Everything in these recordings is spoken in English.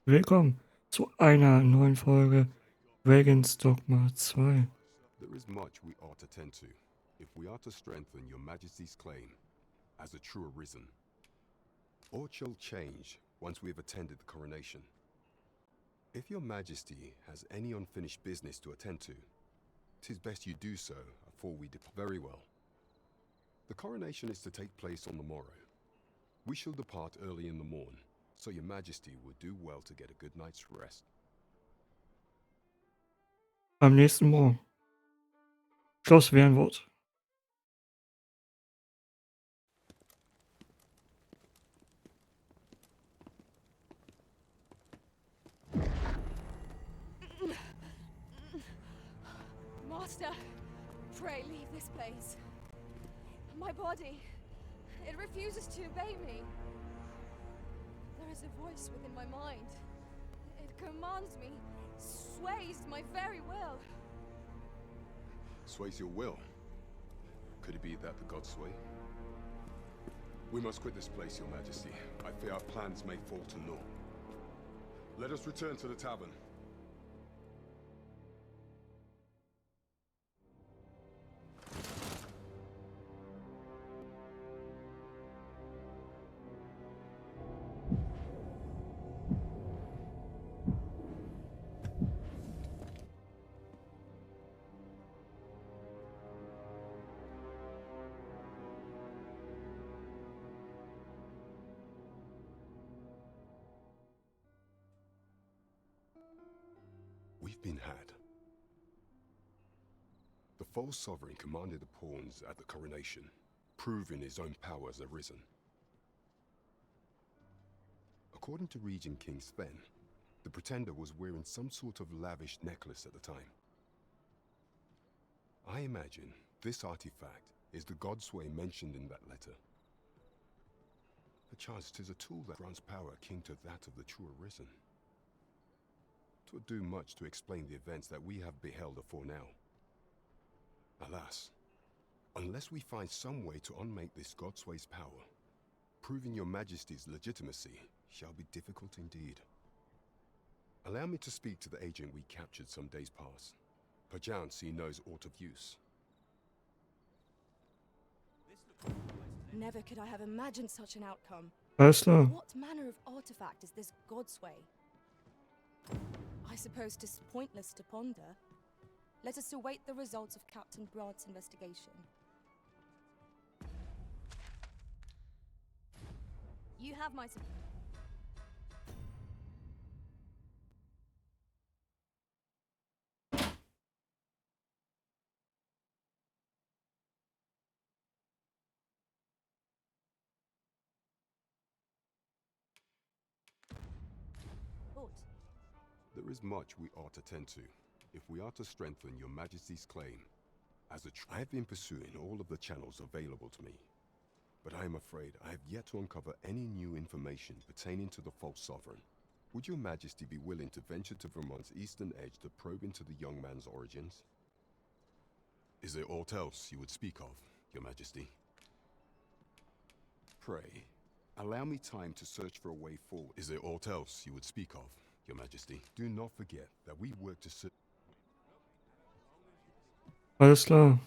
Willkommen zu einer neuen Folge Dragons Dogma 2. There is much we ought to tend to, if we are to strengthen your Majesty's claim as a true arisen. Aught shall change once we have attended the coronation. If your Majesty has any unfinished business to attend to, 'tis best you do so afore we depart. Very well. The coronation is to take place on the morrow. We shall depart early in the morn, so your Majesty would do well to get a good night's rest. Am nächsten Morgen. Schloss Wernwort. Master, pray leave this place. My body, it refuses to obey me. There is a voice within my mind. It commands me, sways my very will. Sways your will? Could it be that the gods sway? We must quit this place, your Majesty. I fear our plans may fall to naught. Let us return to the tavern. We've been had. The false sovereign commanded the pawns at the coronation, proving his own power as arisen. According to Regent King Sven, the pretender was wearing some sort of lavish necklace at the time. I imagine this artifact is the godsway mentioned in that letter. Perchance 'tis a tool that grants power akin to that of the true arisen. 'Twould do much to explain the events that we have beheld afore now. Alas, unless we find some way to unmake this godsway's power, proving your Majesty's legitimacy shall be difficult indeed. Allow me to speak to the agent we captured some days past. Perchance he knows aught of use. Never could I have imagined such an outcome. Alles klar. What manner of artifact is this godsway? I suppose 'tis pointless to ponder. Let us await the results of Captain Brandt's investigation. You have my support. There is much we ought to tend to, if we are to strengthen your Majesty's claim. I have been pursuing all of the channels available to me, but I am afraid I have yet to uncover any new information pertaining to the false sovereign. Would your Majesty be willing to venture to Vermont's eastern edge to probe into the young man's origins? Is there aught else you would speak of, your Majesty? Pray, allow me time to search for a way forward. Is there aught else you would speak of, your Majesty? Do not forget that we work to Alles klar.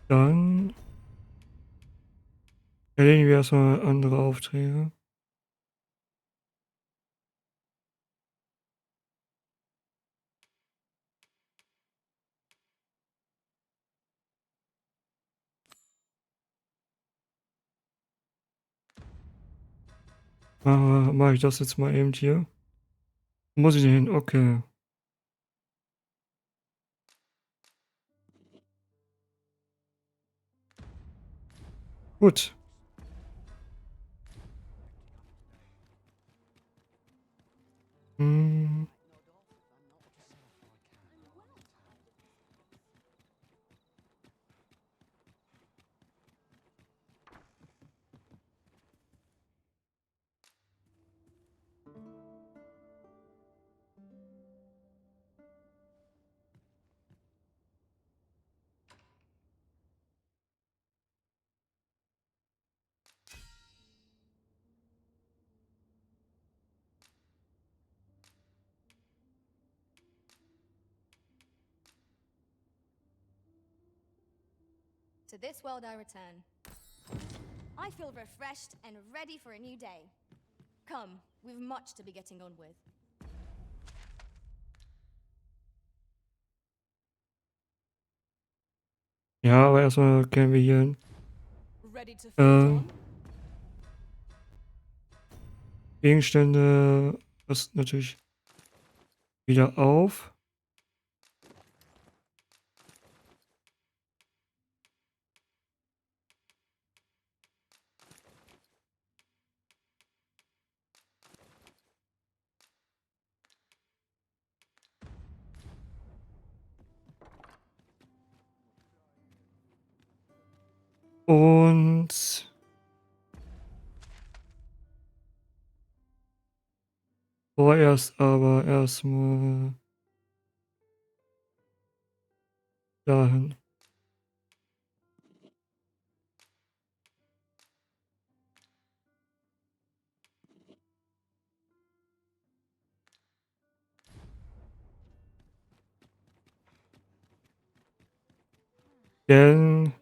Dann erledigen wir erstmal andere Aufträge. Mache ich das jetzt mal eben hier. Muss ich denn hin? Okay. Gut. Hm. To this world I return. I feel refreshed and ready for a new day. Come, we've much to be getting on with. Ja, aber erstmal kennen wir hier Ready to fight on? Gegenstände. Das natürlich wieder auf. Und vorerst aber erstmal dahin. Denn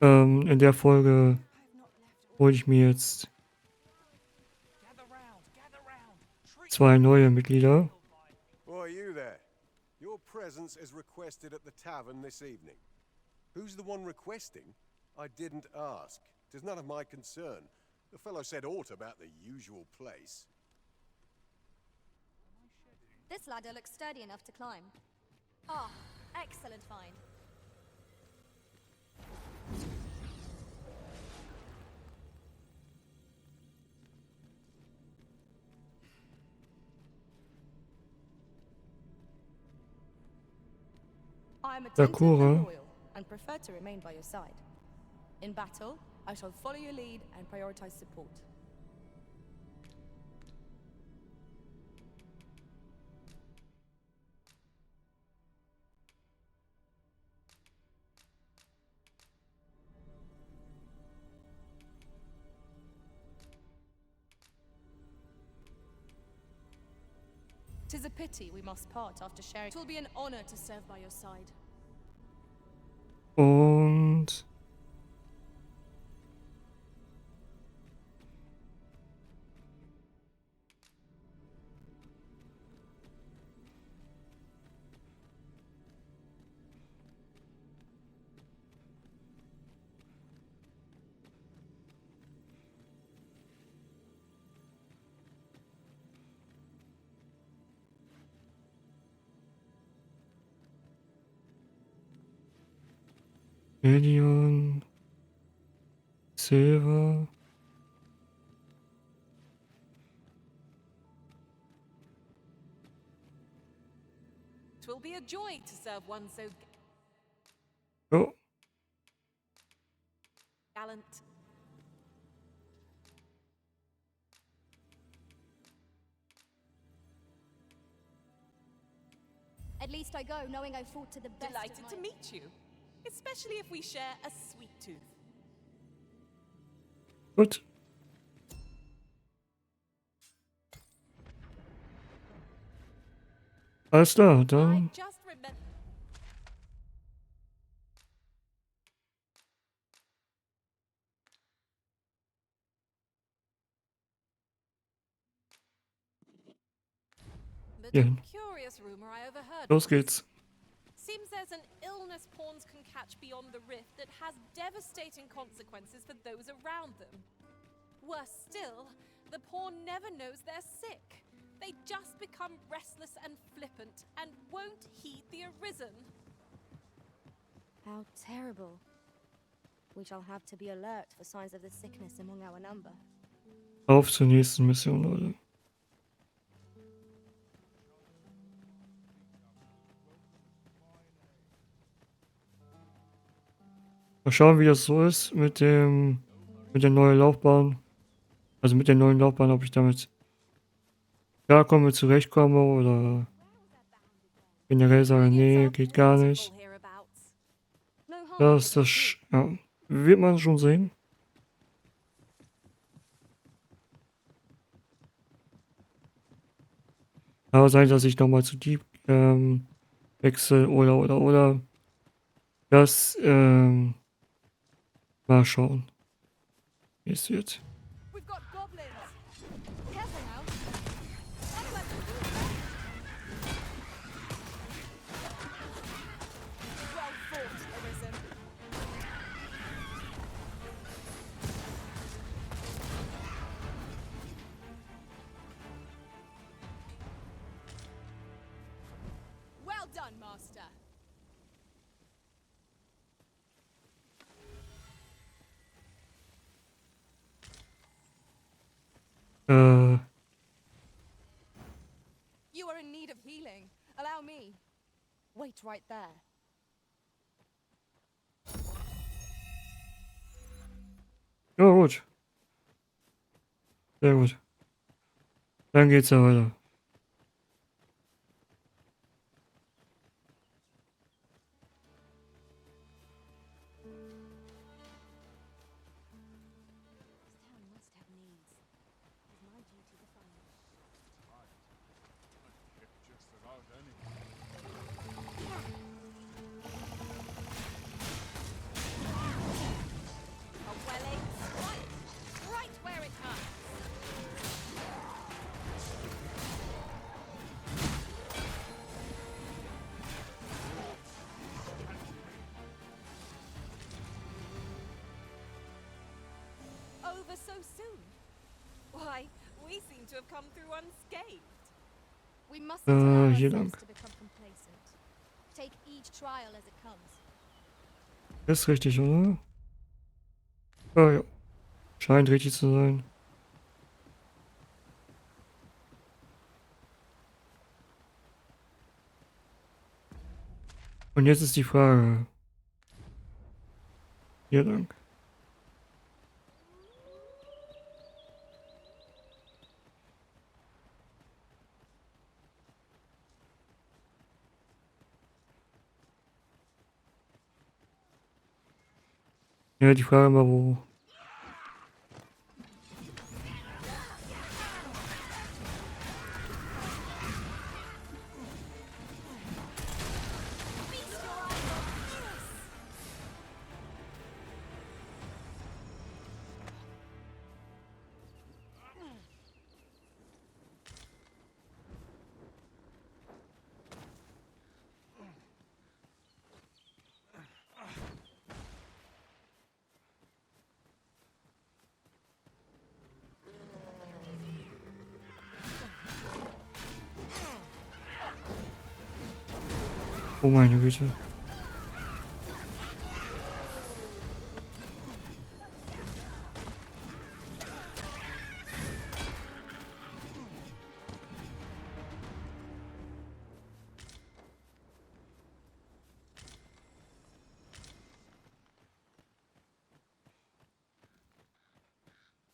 in der Folge hole ich mir jetzt 2 neue Mitglieder. Why, you there? Your presence is requested at the tavern this evening. Who's the one requesting? I didn't ask. 'Tis none of my concern. The fellow said aught about the usual place. This ladder looks sturdy enough to climb. Ah, excellent find. I'm attentive Sakura. and loyal, and prefer to remain by your side. In battle, I shall follow your lead and prioritize support. Tis a pity we must part after sharing. It will be an honor to serve by your side. Und Million Silber. Twill be a joy to serve one so Oh, gallant. At least I go knowing I fought to the best Delighted of to my... meet you, especially if we share a sweet tooth. gut. Alles klar, I dann just remember. But Ja. a curious rumor I overheard. Los once. geht's. Seems there's an illness pawns can catch beyond the rift that has devastating consequences for those around them. Worse still, the pawn never knows they're sick. They just become restless and flippant and won't heed the arisen. How terrible. We shall have to be alert for signs of the sickness among our number. Auf zur nächsten Mission, Leute. Mal schauen, wie das so ist mit der neuen Laufbahn. Also mit der neuen Laufbahn, ob ich damit klarkomme, zurechtkomme oder generell sage, nee, geht gar nicht. No harm Das, to das, ja, wird man schon sehen. Aber sein, dass ich nochmal zu Dieb wechsle oder. Das, mal schauen, wie es wird. We've got goblins. Careful now. Well fought, Arisen. Well done, Master. You are in need of healing. Allow me. Wait right there. Ja, gut. Sehr gut. Dann geht's ja weiter. A well-aimed strike, right where it hurts. Over so soon? Why, we seem to have come through unscathed. We mustn't allow hier ourselves lang. to become complacent. Take each trial as it comes. Ist richtig, oder? Ah, ja. Scheint richtig zu sein. Und jetzt ist die Frage. Hier lang. Ja, die Frage mal, wo. Feast your eyes on this! Oh meine Güte.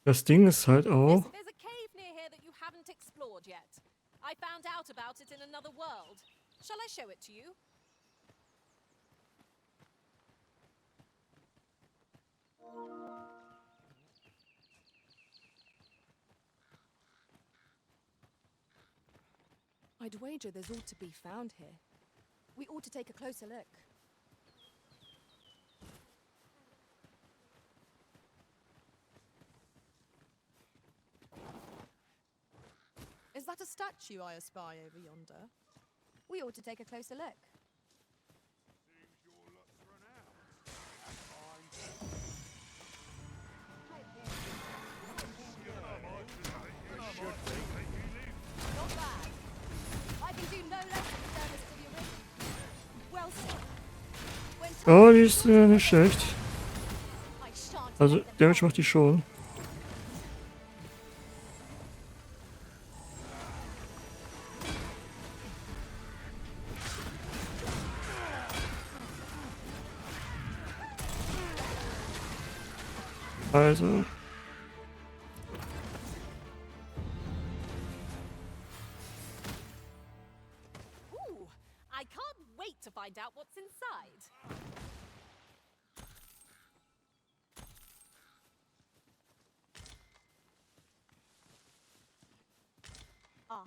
Das Ding ist halt auch. Listen, there's a cave near here that you haven't explored yet. I found out about it in another world. Shall I show it to you? I'd wager there's ought to be found here. We ought to take a closer look. Is that a statue I espy over yonder? We ought to take a closer look. Not bad. I can do no less than service to the original. Well said. When Oh, die ist nicht schlecht. I shan't Also, let them Damage have macht die schon. Also. Ooh, I can't wait to find out what's inside. Ah,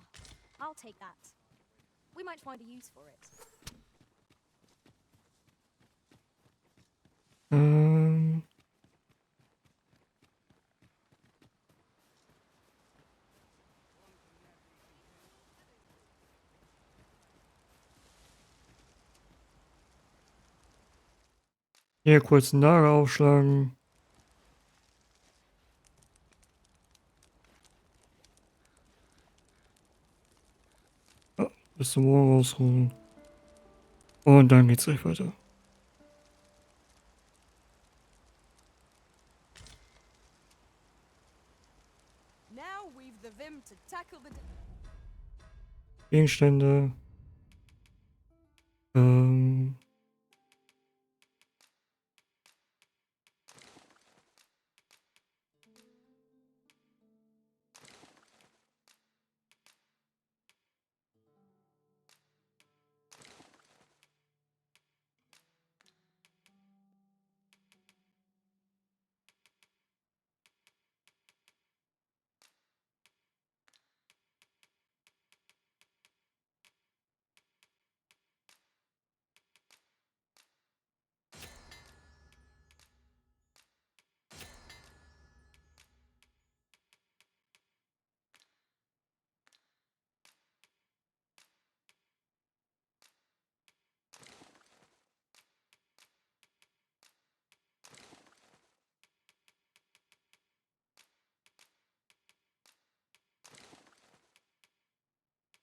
I'll take that. We might find a use for it. Hier kurz einen Nagel aufschlagen. Ja, bis zum Morgen ausruhen. Und dann geht's gleich weiter. Now we've the vim to tackle the. Gegenstände. Ähm.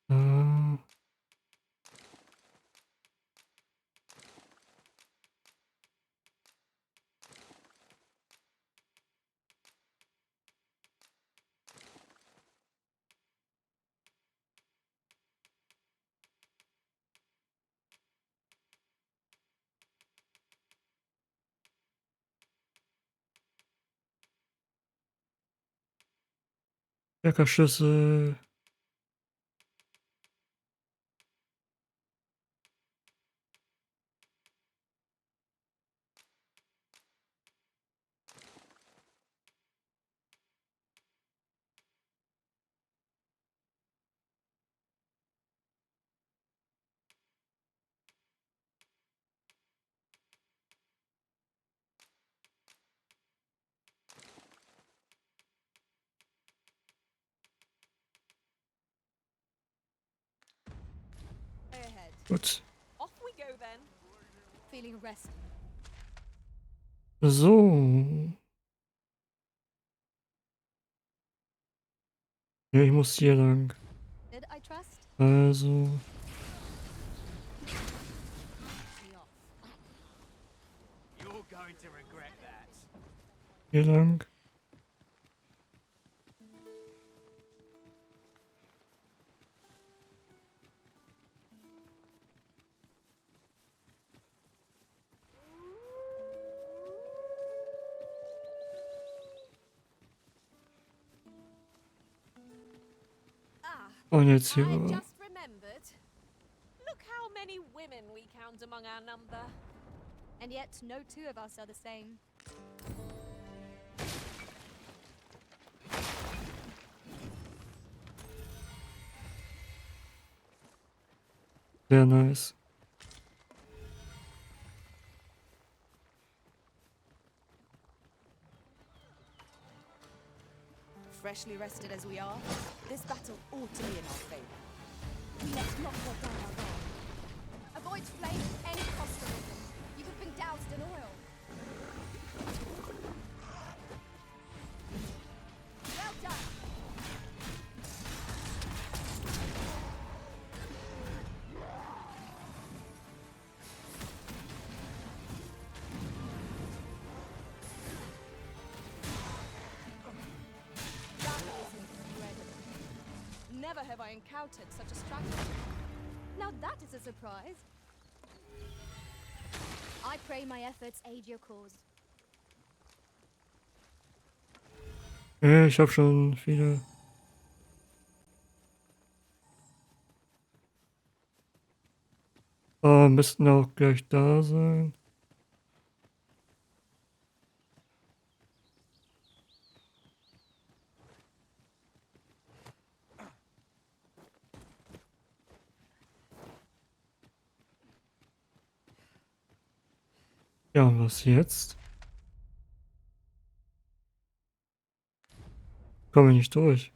Äh, Bäckerschüssel. Ahead. Gut. Off we go then. Feeling rested. So. Ja, ich muss hier lang. Did I trust? Also. Me off. You're going to regret that. Hier lang. Ah, Und jetzt hier. I just remembered. Look how many women we count among our number. And yet, no two of us are the same. Sehr nice. Freshly rested as we are, this battle ought to be in our favor. We must not let down our guard. Avoid flame at any cost, Arisen. You have been doused in oil. Well done. That is incredible. Never have I encountered such a strategy. Now that is a surprise. I pray my efforts aid your cause. Ja, ich habe schon viele. Müssten auch gleich da sein. Ja, und was jetzt? Komme ich nicht durch.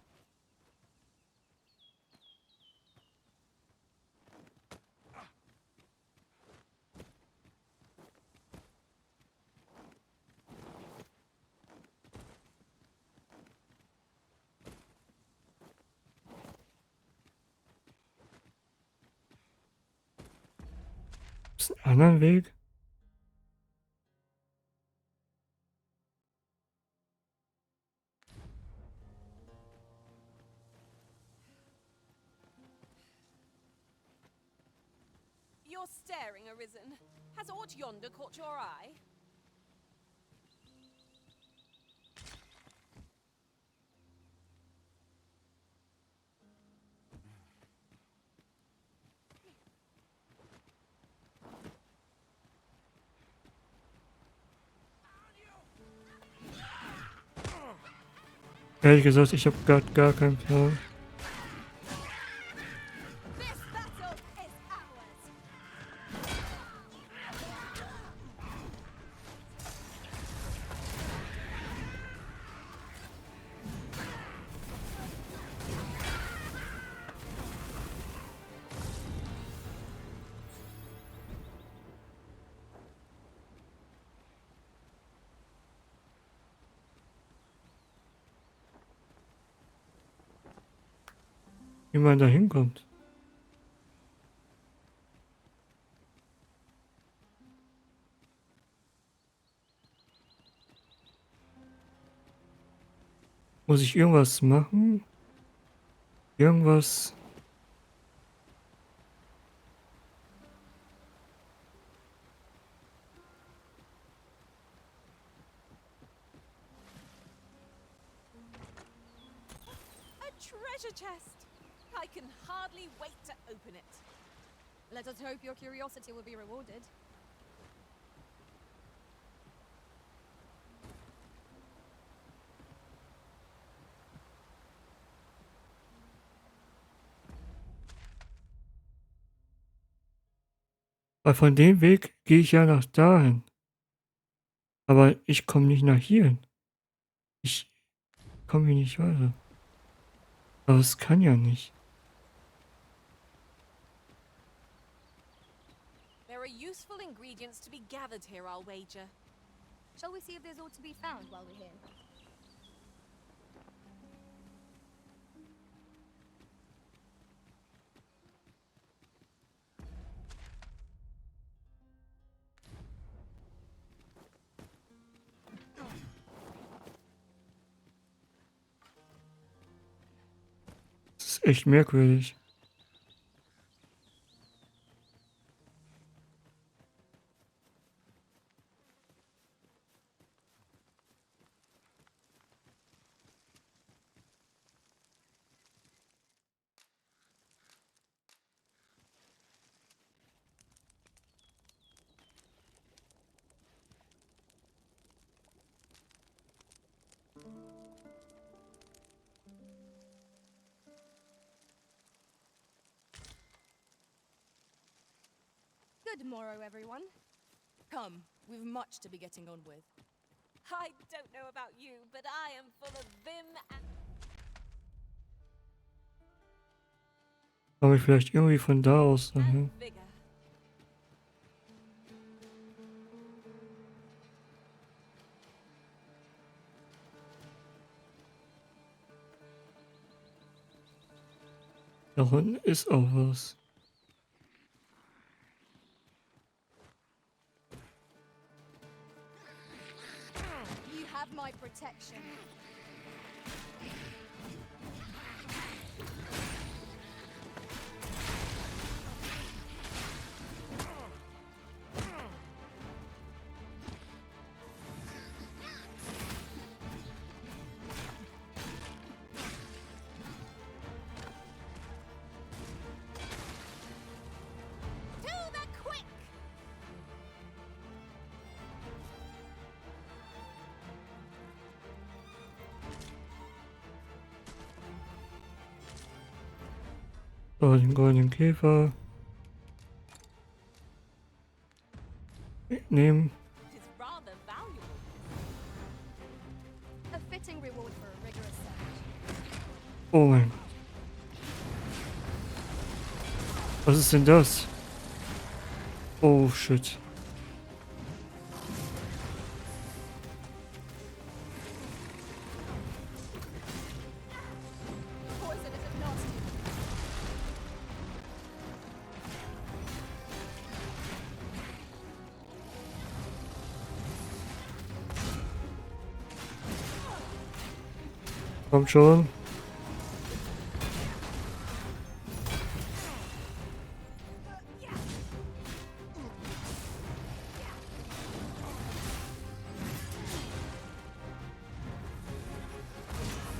Gibt's einen anderen Weg? You're staring, Arisen. Has aught yonder caught your eye? Ehrlich gesagt, ich habe gerade gar keinen Plan. This battle is ours. Wie man da hinkommt. Muss ich irgendwas machen? Irgendwas? A treasure chest! I can hardly wait to open it. Let us hope your curiosity will be rewarded. Weil von dem Weg gehe ich ja nach dahin. Aber ich komme nicht nach hier hin. Ich komme hier nicht weiter. Aber es kann ja nicht. There are useful ingredients to be gathered here, I'll wager. Shall we see if there's aught to be found while we're here? Das ist echt merkwürdig. Good morrow, everyone. Come, we've much to be getting on with. I don't know about you, but I am full of vim and Komme ich vielleicht irgendwie von da aus dahin? vigor. Da unten ist auch was. You have my protection. To the quick! So, den goldenen Käfer. Nehmen. It is rather valuable. A fitting reward for a rigorous search. Oh mein Gott. Was ist denn das? Oh shit. Poison is a nasty. Komm schon.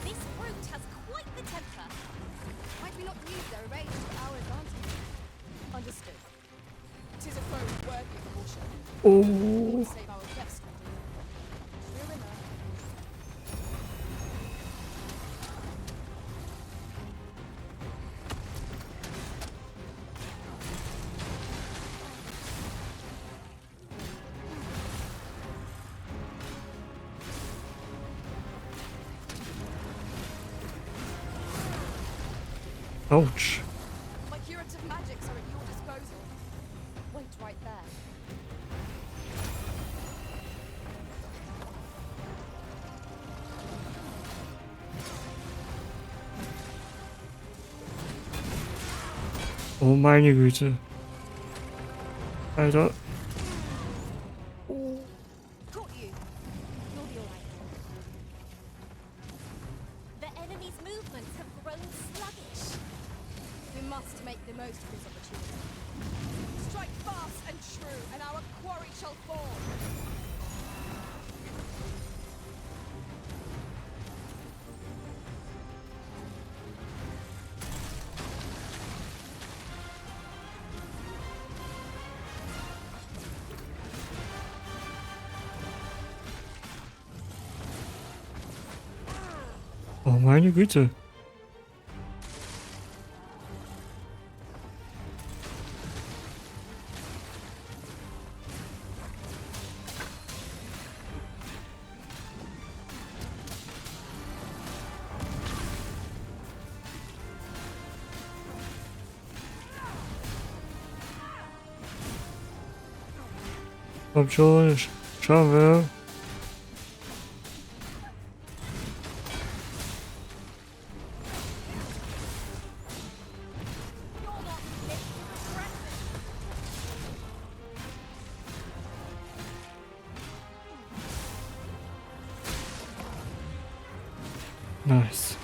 This brute has quite the temper. Might we not use their rage to our advantage? Understood. Tis a foe worthy of caution. Oh. Save our guest. True enough. Ouch. My curative magics are at your disposal. Wait right there. Oh meine Güte. Alter. Caught you. You'll be alright. The enemy's movements have grown sluggish. We must make the most of this opportunity. Strike fast and true, and our quarry shall fall. Oh meine Güte. Komm schon, schauen wir. You're not fit for the present. Nice.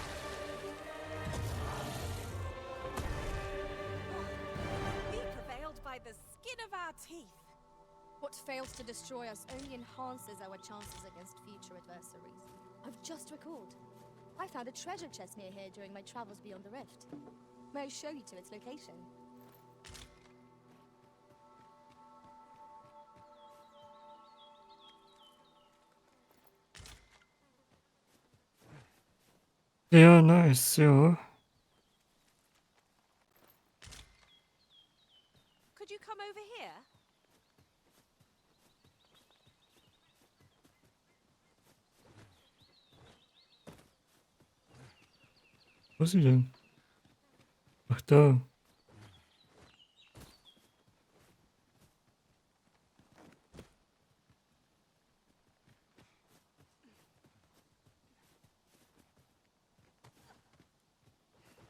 We prevailed by the skin of our teeth. What fails to destroy us only enhances our chances against future adversaries. I've just recalled. I found a treasure chest near here during my travels beyond the rift. May I show you to its location? Ja, nice, ja. Could you come over here? Wo ist sie denn? Ach, da.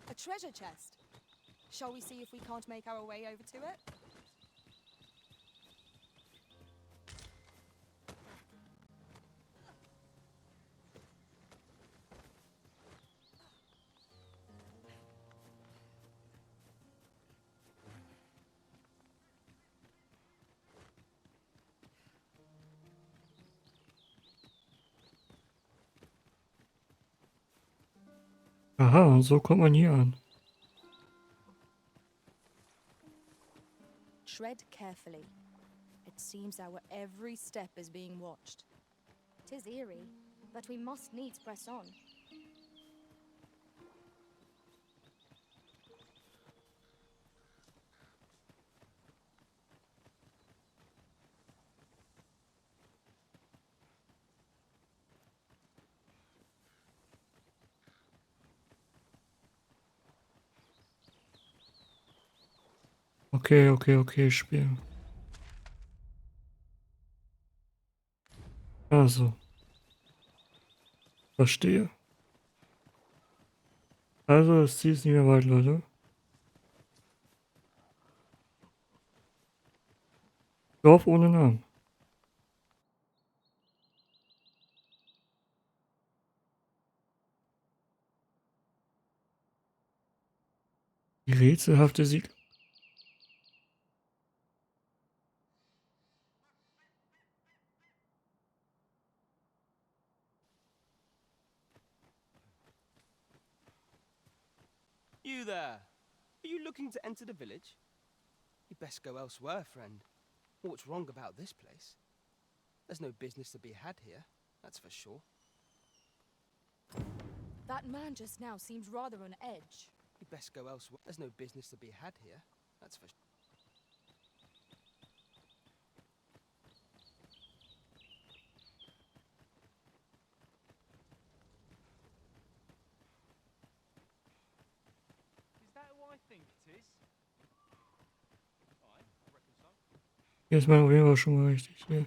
A treasure chest. Shall we see if we can't make our way over to it? Aha, und so kommt man hier an. Tread carefully. It seems our every step is being watched. 'Tis eerie, but we must needs press on. Okay, Spiel. Also. Verstehe. Also, das Ziel ist nicht mehr weit, Leute. Dorf ohne Namen. Die rätselhafte Siedlung. You there! Are you looking to enter the village? You'd best go elsewhere, friend. What's wrong about this place? There's no business to be had here, that's for sure. That man just now seems rather on edge. You'd best go elsewhere. There's no business to be had here, that's for sure. Is that who I think it is? I reckon so. Hier ist mein auf jeden Fall schon mal richtig. Hier.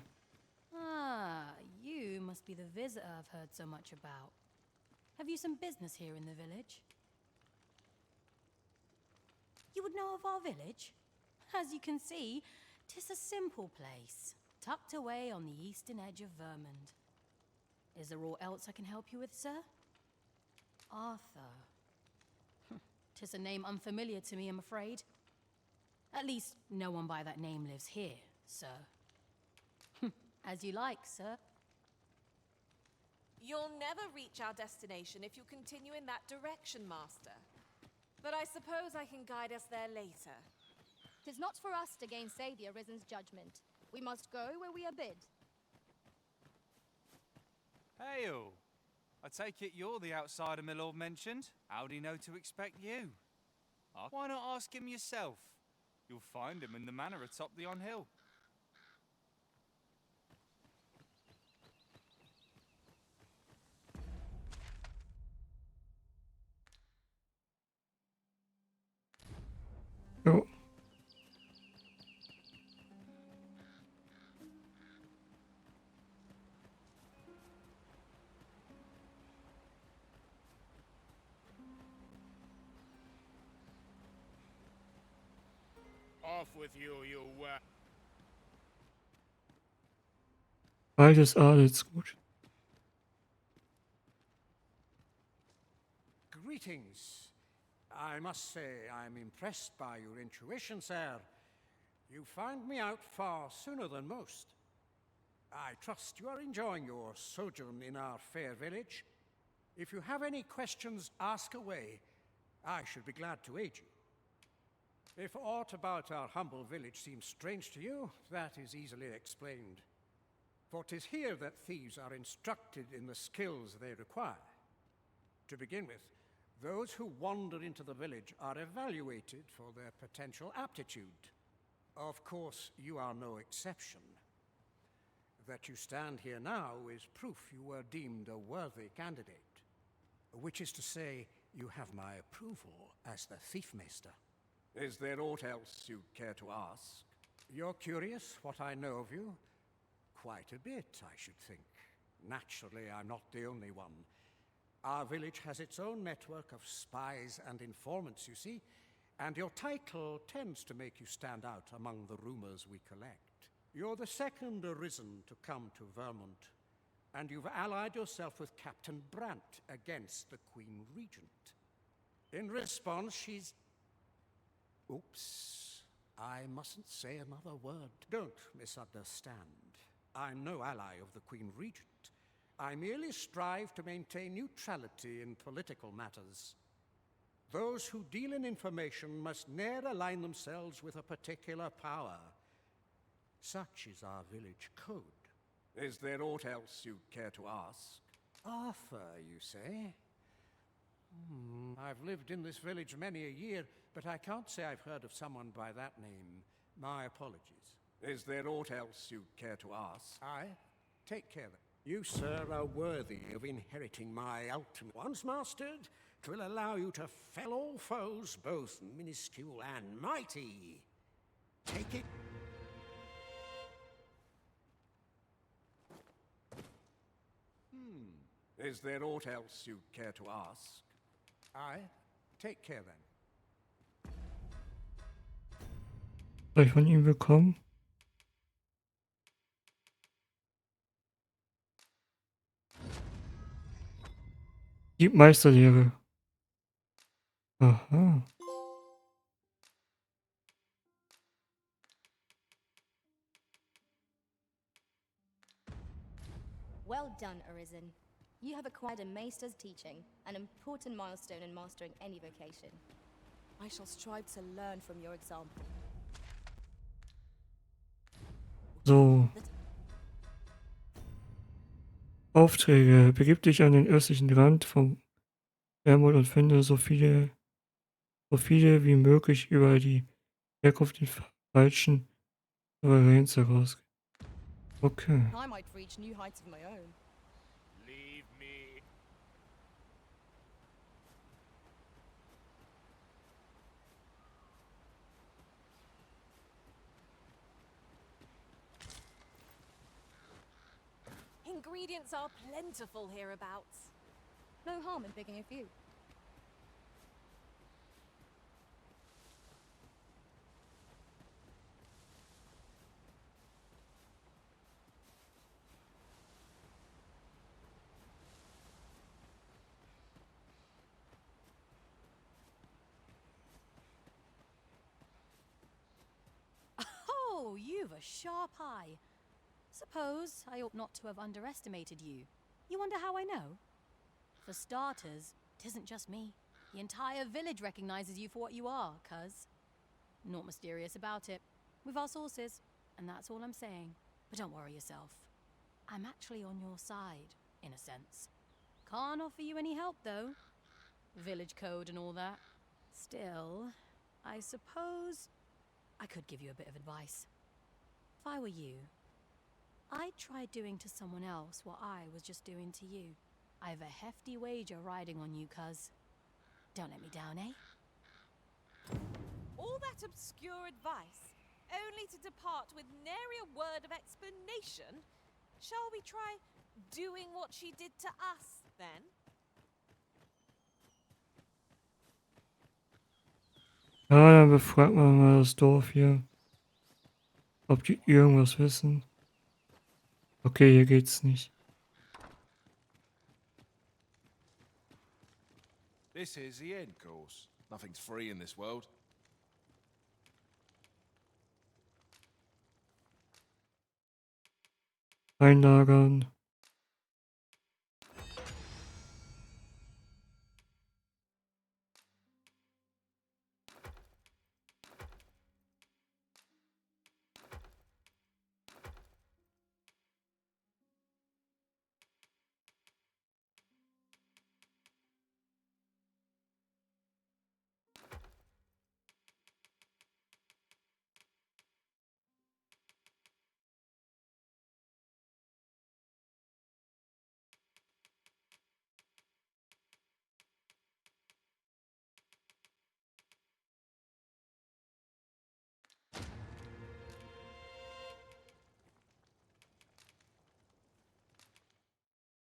Ah, you must be the visitor I've heard so much about. Have you some business here in the village? You would know of our village? As you can see, 'tis a simple place, tucked away on the eastern edge of Vermund. Is there aught else I can help you with, sir? Arthur. 'Tis a name unfamiliar to me, I'm afraid. At least, no one by that name lives here, sir. As you like, sir. You'll never reach our destination if you continue in that direction, Master. But I suppose I can guide us there later. 'Tis not for us to gainsay the Arisen's judgment. We must go where we are bid. Hail! I take it you're the outsider my lord mentioned. How'd he know to expect you? Why not ask him yourself? You'll find him in the manor atop the on-hill. Jo. Off with you, Beides Adelsgut. Greetings. I must say I'm impressed by your intuition, sir. You found me out far sooner than most. I trust you are enjoying your sojourn in our fair village. If you have any questions, ask away. I should be glad to aid you. If aught about our humble village seems strange to you, that is easily explained. For 'tis here that thieves are instructed in the skills they require. To begin with, those who wander into the village are evaluated for their potential aptitude. Of course, you are no exception. That you stand here now is proof you were deemed a worthy candidate. Which is to say, you have my approval as the Thiefmeister. Is there aught else you'd care to ask? You're curious what I know of you? Quite a bit, I should think. Naturally, I'm not the only one. Our village has its own network of spies and informants, you see, and your title tends to make you stand out among the rumors we collect. You're the second Arisen to come to Vermont, and you've allied yourself with Captain Brandt against the Queen Regent. In response, she's... Oops, I mustn't say another word. Don't misunderstand. I'm no ally of the Queen Regent. I merely strive to maintain neutrality in political matters. Those who deal in information must ne'er align themselves with a particular power. Such is our village code. Is there aught else you'd care to ask? Arthur, you say? I've lived in this village many a year, but I can't say I've heard of someone by that name. My apologies. Is there aught else you'd care to ask? Aye. Take care then. You, sir, are worthy of inheriting my ultimate. Once mastered, 'twill allow you to fell all foes, both minuscule and mighty. Take it. Is there aught else you'd care to ask? Aye. Take care then. Soll ich von ihm bekommen? Die Meisterlehre. Aha. Well done, Arisen. You have acquired a maester's teaching, an important milestone in mastering any vocation. I shall strive to learn from your example. So. Aufträge. Begib dich an den östlichen Rand vom Wermut und finde so viele wie möglich über die Herkunft den falschen Souveräns heraus. Okay. I might reach new heights of my own. Leave me. Ingredients are plentiful hereabouts. No harm in picking a few. Oh, you've a sharp eye. Suppose I ought not to have underestimated you. You wonder how I know? For starters, 'tisn't just me. The entire village recognizes you for what you are, cuz. Naught mysterious about it. We've our sources, and that's all I'm saying. But don't worry yourself. I'm actually on your side, in a sense. Can't offer you any help, though. Village code and all that. Still, I suppose I could give you a bit of advice. If I were you, I'd try doing to someone else what I was just doing to you. I've a hefty wager riding on you, cuz. Don't let me down, eh? All that obscure advice, only to depart with nary a word of explanation? Shall we try doing what she did to us, then? Ja, dann befragt man mal das Dorf hier, ob die irgendwas wissen. Okay, hier geht's nicht. This is the end course. Nothing's free in this world. Einlagern.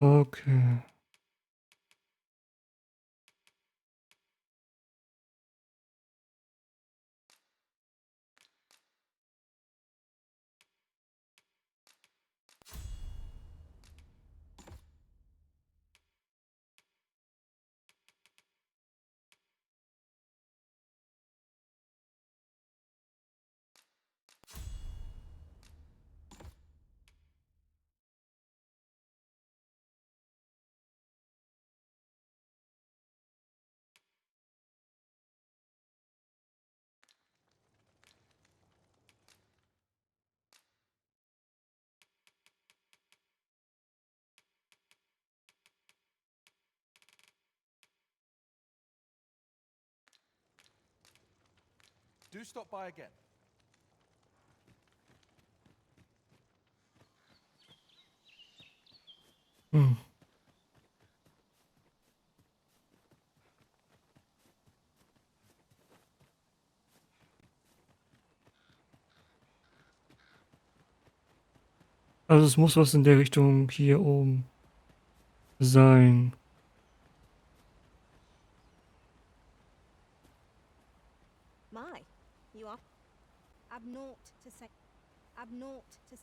Okay. Do stop by again. Hm. Also es muss was in der Richtung hier oben sein. My, you are. I've naught to say. I've naught to.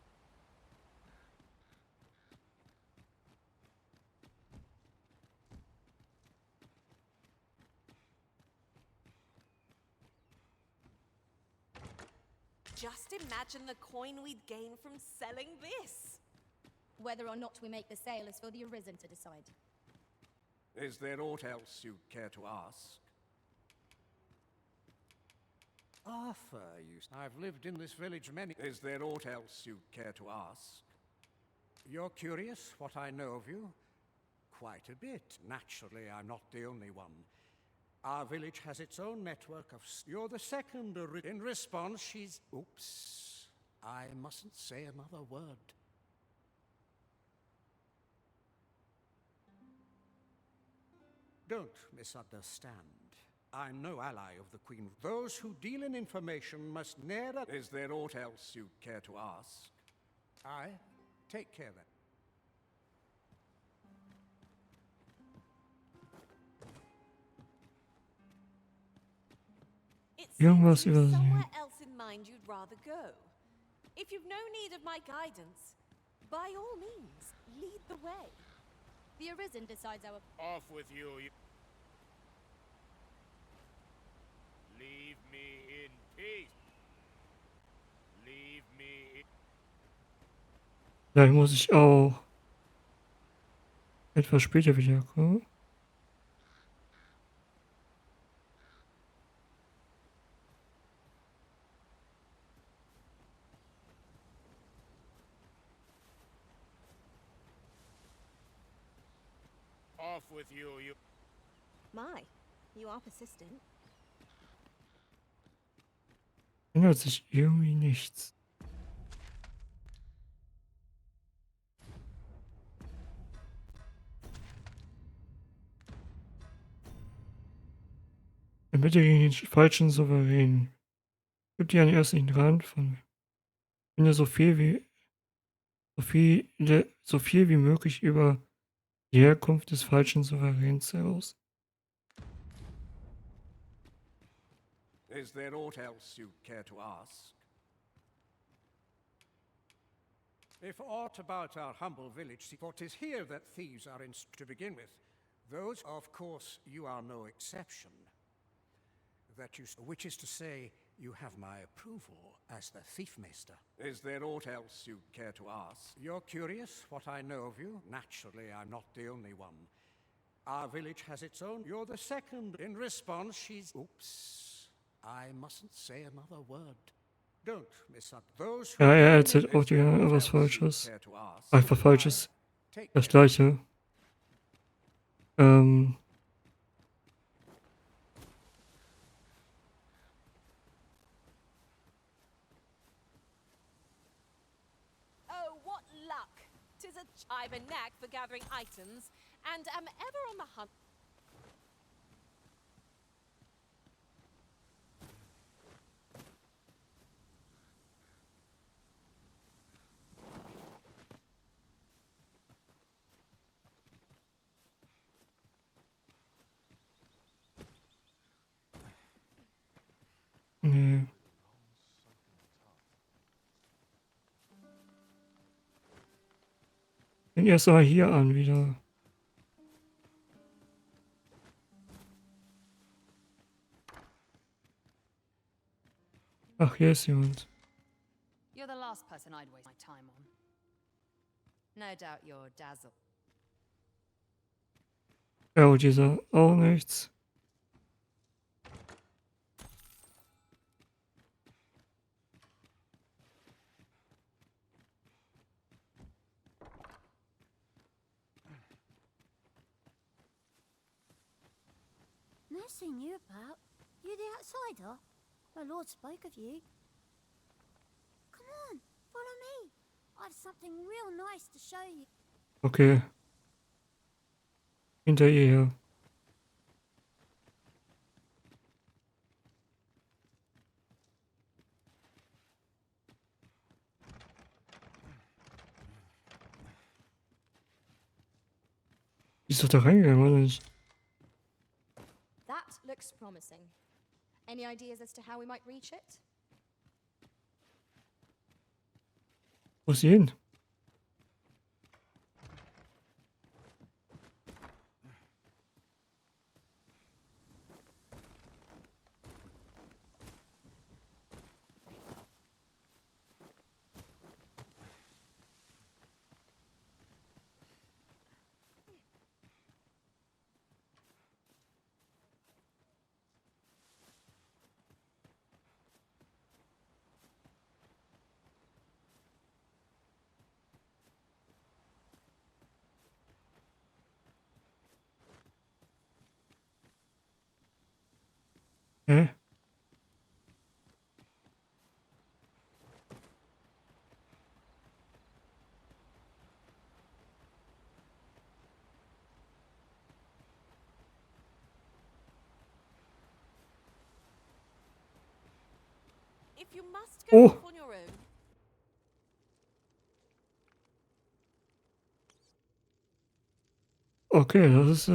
Just imagine the coin we'd gain from selling this. Whether or not we make the sale is for the Arisen to decide. Is there aught else you care to ask? Arthur, I've lived in this village many... Is there aught else you care to ask? You're curious what I know of you? Quite a bit. Naturally, I'm not the only one. Our village has its own network of... You're the second... In response, she's... Oops. I mustn't say another word. Don't misunderstand. I'm no ally of the Queen. Those who deal in information must ne'er... Is there aught else you care to ask? Aye. Take care then. It seems Irgendwas you've übersehen. somewhere else in mind you'd rather go. If you've no need of my guidance, by all means, lead the way. The Arisen decides our... Off with you. Leave me in peace. Leave me in... Vielleicht muss ich auch etwas später wiederkommen. Off with you. My, you are persistent. Ändert sich irgendwie nichts. Ermittle gegen den falschen Souverän. Gib dir einen ersten Rand von. Finde so viel wie möglich über die Herkunft des falschen Souveräns heraus. Is there aught else you care to ask? If aught about our humble village, for 'tis here that thieves are to begin with. Those, of course, you are no exception. Which is to say, you have my approval as the thiefmeister. Is there aught else you care to ask? You're curious what I know of you? Naturally, I'm not the only one. Our village has its own... You're the second. In response, she's... Oops. I mustn't say another word. Don't misunderstand. Those who... Ja, er erzählt auch dir was Falsches. Einfach Falsches. Das Gleiche. Oh, what luck! 'Tis I've a knack for gathering items, and am ever on the hunt. Nee. Fängt erst mal hier an wieder. Ach, hier ist jemand. You're the last person I'd waste my time on. No doubt you're dazzled. Ja, und dieser auch nichts. Nothing you about. You the outsider? The Lord spoke of you. Come on, follow me. I've something real nice to show you. Okay. Hinter ihr her. Die ist doch da reingegangen, oder nicht? That looks promising. Any ideas as to how we might reach it? Wo ist sie hin? Hä? If you must go Oh. off on your own, Okay, das ist,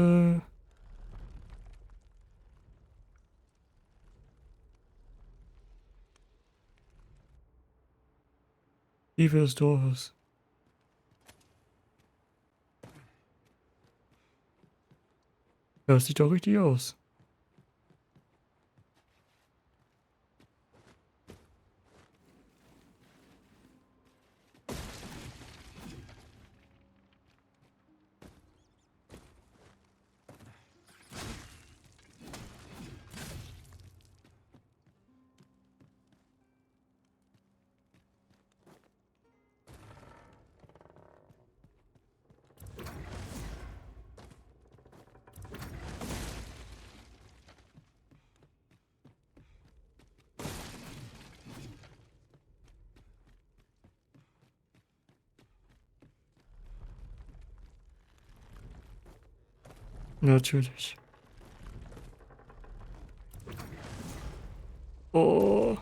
Tiefe des Dorfes. Ja, das sieht doch richtig aus. Natürlich. Oh.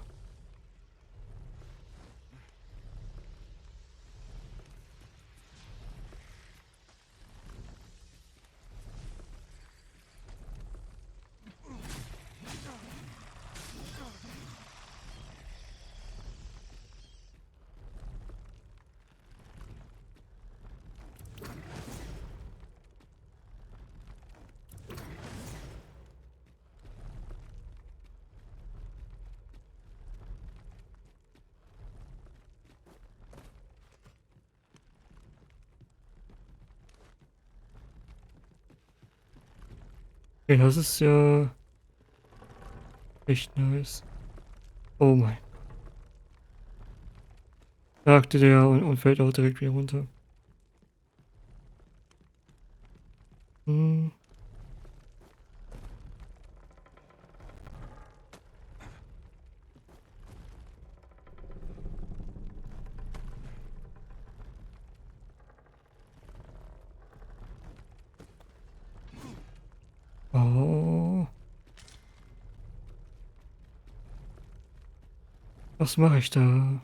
Okay, das ist ja echt nice. Oh mein. Sagte der und fällt auch direkt wieder runter. Hm. Oh. Was mache ich da?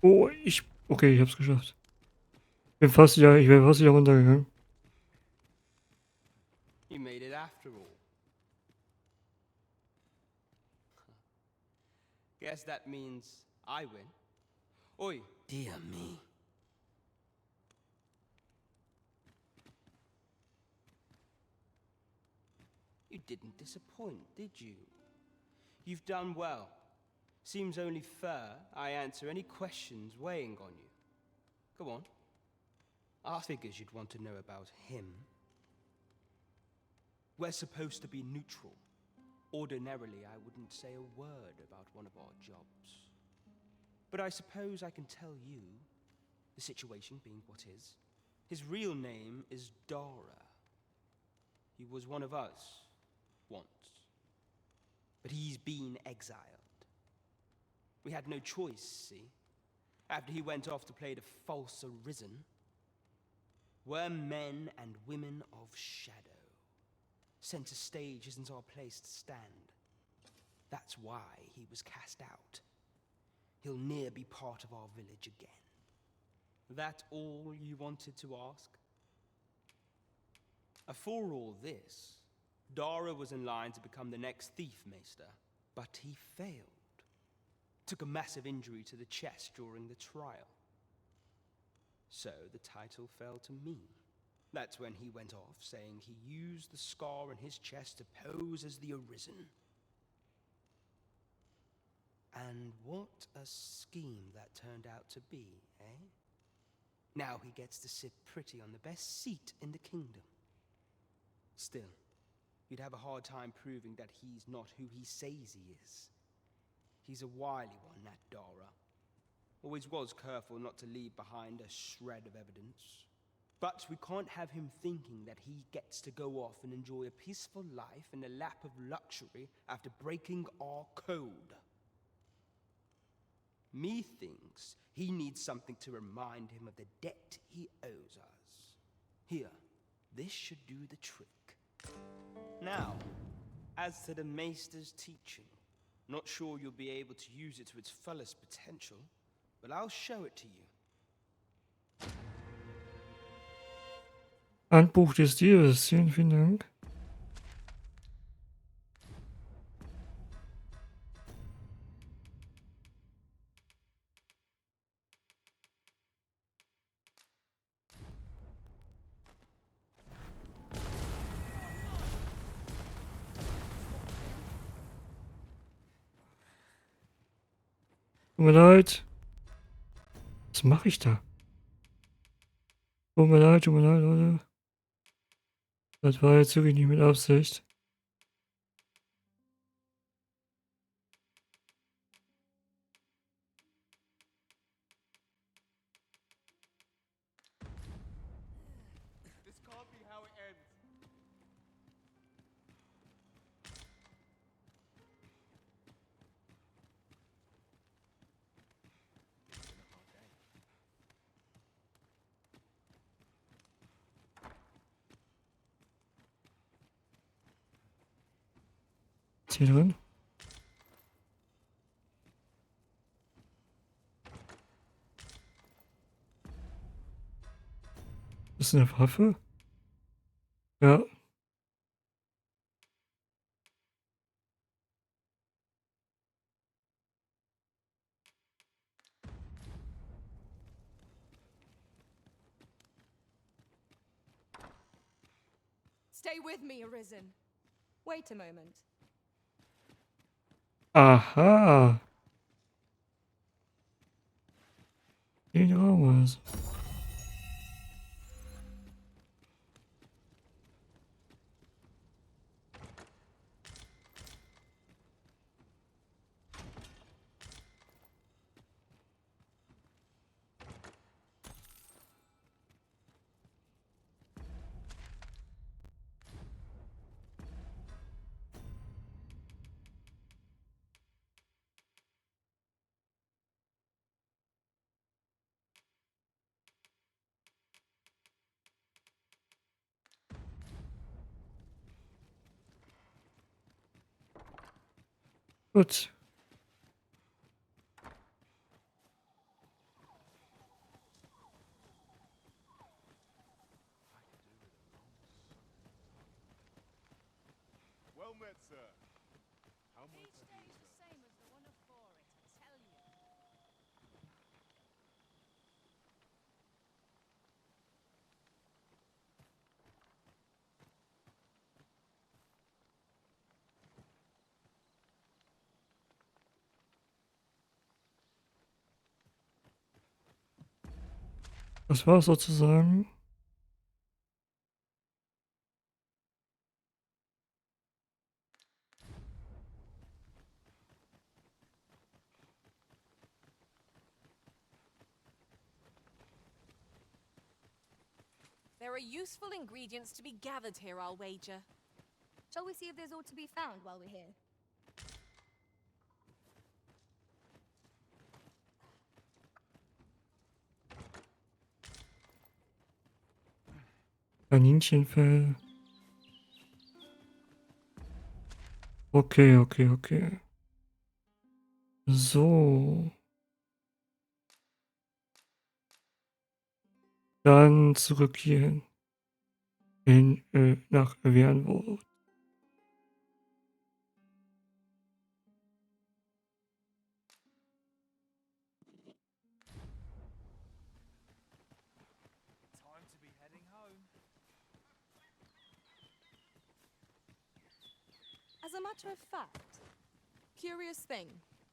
Oh, okay, ich hab's geschafft. Ich wäre fast wieder runtergegangen. You made it after all. Guess that means I win. Oi, dear me. You didn't disappoint, did you? You've done well. Seems only fair I answer any questions weighing on you. Go on. I figured you'd want to know about him. We're supposed to be neutral. Ordinarily, I wouldn't say a word about one of our jobs. But I suppose I can tell you, the situation being what is. His real name is Dara. He was one of us, once. But he's been exiled. We had no choice, see? After he went off to play the false arisen, we're men and women of shadow. Center stage isn't our place to stand. That's why he was cast out. He'll ne'er be part of our village again. That all you wanted to ask? For all this, Dara was in line to become the next thief maester, but he failed. Took a massive injury to the chest during the trial. So the title fell to me. That's when he went off, saying he used the scar in his chest to pose as the Arisen. And what a scheme that turned out to be, eh? Now he gets to sit pretty on the best seat in the kingdom. Still, you'd have a hard time proving that he's not who he says he is. He's a wily one, that Dara. Always was careful not to leave behind a shred of evidence. But we can't have him thinking that he gets to go off and enjoy a peaceful life in a lap of luxury after breaking our code. Methinks he needs something to remind him of the debt he owes us. Here, this should do the trick. Now, as to the Maester's teaching, not sure you'll be able to use it to its fullest potential, but I'll show it to you. Handbuch des Diebes, vielen Dank. Tut mir leid. Was mache ich da? Tut mir leid, Leute. Das war jetzt wirklich nicht mit Absicht. This can't be how it ends. Ist hier drin? Ist das eine Waffe? Ja. Stay with me, Arisen. Wait a moment. Aha. Den Raum was. Gut. Well met, sir. How might Each I day's do, the sir? same as the one before it, I tell you. Das war sozusagen. There are useful ingredients to be gathered here, I'll wager. Shall we see if there's aught to be found while we're here? Kaninchenfell. Okay. So. Dann zurück hierhin. Nach Wernwood. Time to be heading home. As a matter of fact, curious thing,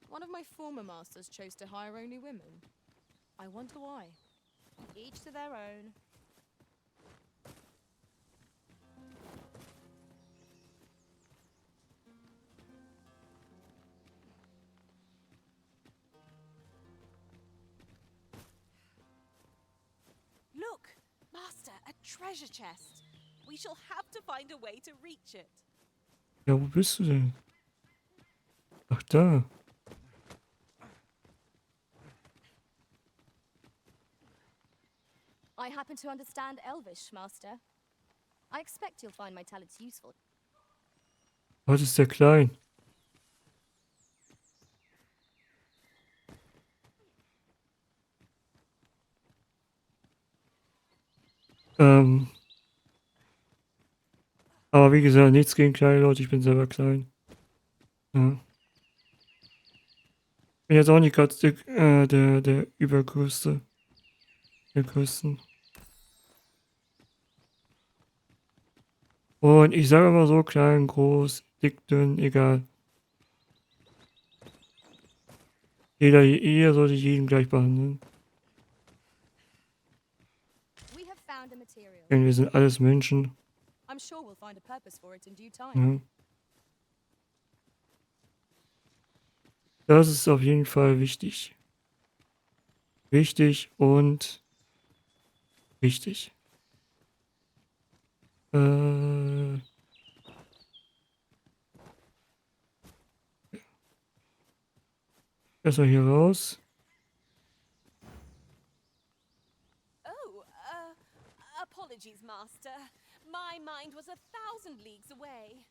one of my former masters chose to hire only women. I wonder why. Each to their own. Look, Master, a treasure chest. We shall have to find a way to reach it. Ja, wo bist du denn? Ach, da. I happen to understand Elvish, Master. I expect you'll find my talents useful. Heute ist der klein. Aber wie gesagt, nichts gegen kleine Leute, ich bin selber klein. Ja. Bin jetzt auch nicht gerade der Übergrößte. Der Größten. Und ich sage immer so, klein, groß, dick, dünn, egal. Jeder sollte jeden gleich behandeln. We have found a material. Denn wir sind alles Menschen. I'm sure we'll find a purpose for it in due time. Ja. Das ist auf jeden Fall wichtig. Wichtig und wichtig. Erstmal hier raus. Oh, apologies, Master. My mind was 1,000 leagues away.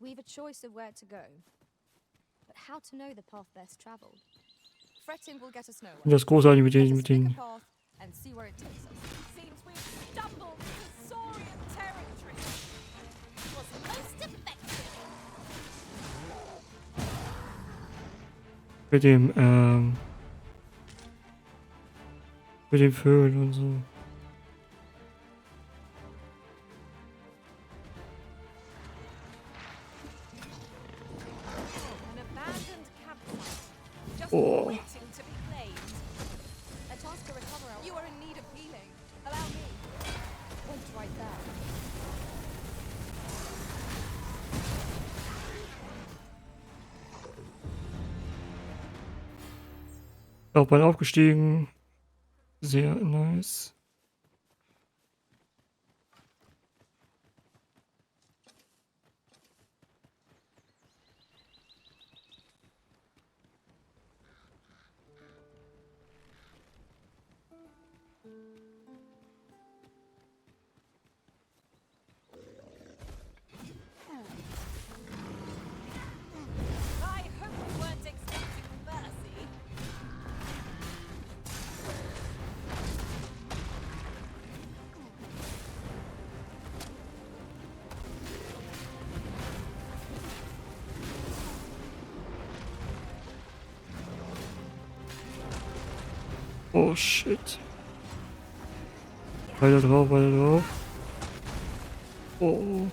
We've a choice of where to go. But how to know the path best traveled? Fretting will get us nowhere. Das ist großartig mit Let den, us mit pick a den. path and see where it takes us. Seems we've stumbled into Saurian territory. It was most effective. Mit den Vögeln und so. An abandoned campsite. Just Oh. waiting to be claimed. A chance to recover our... You are in need of healing. Allow me. Point right there. Laufbahn aufgestiegen. Sehr nice. I hope you weren't expecting mercy. Oh shit. Weiter drauf, weiter drauf. Oh.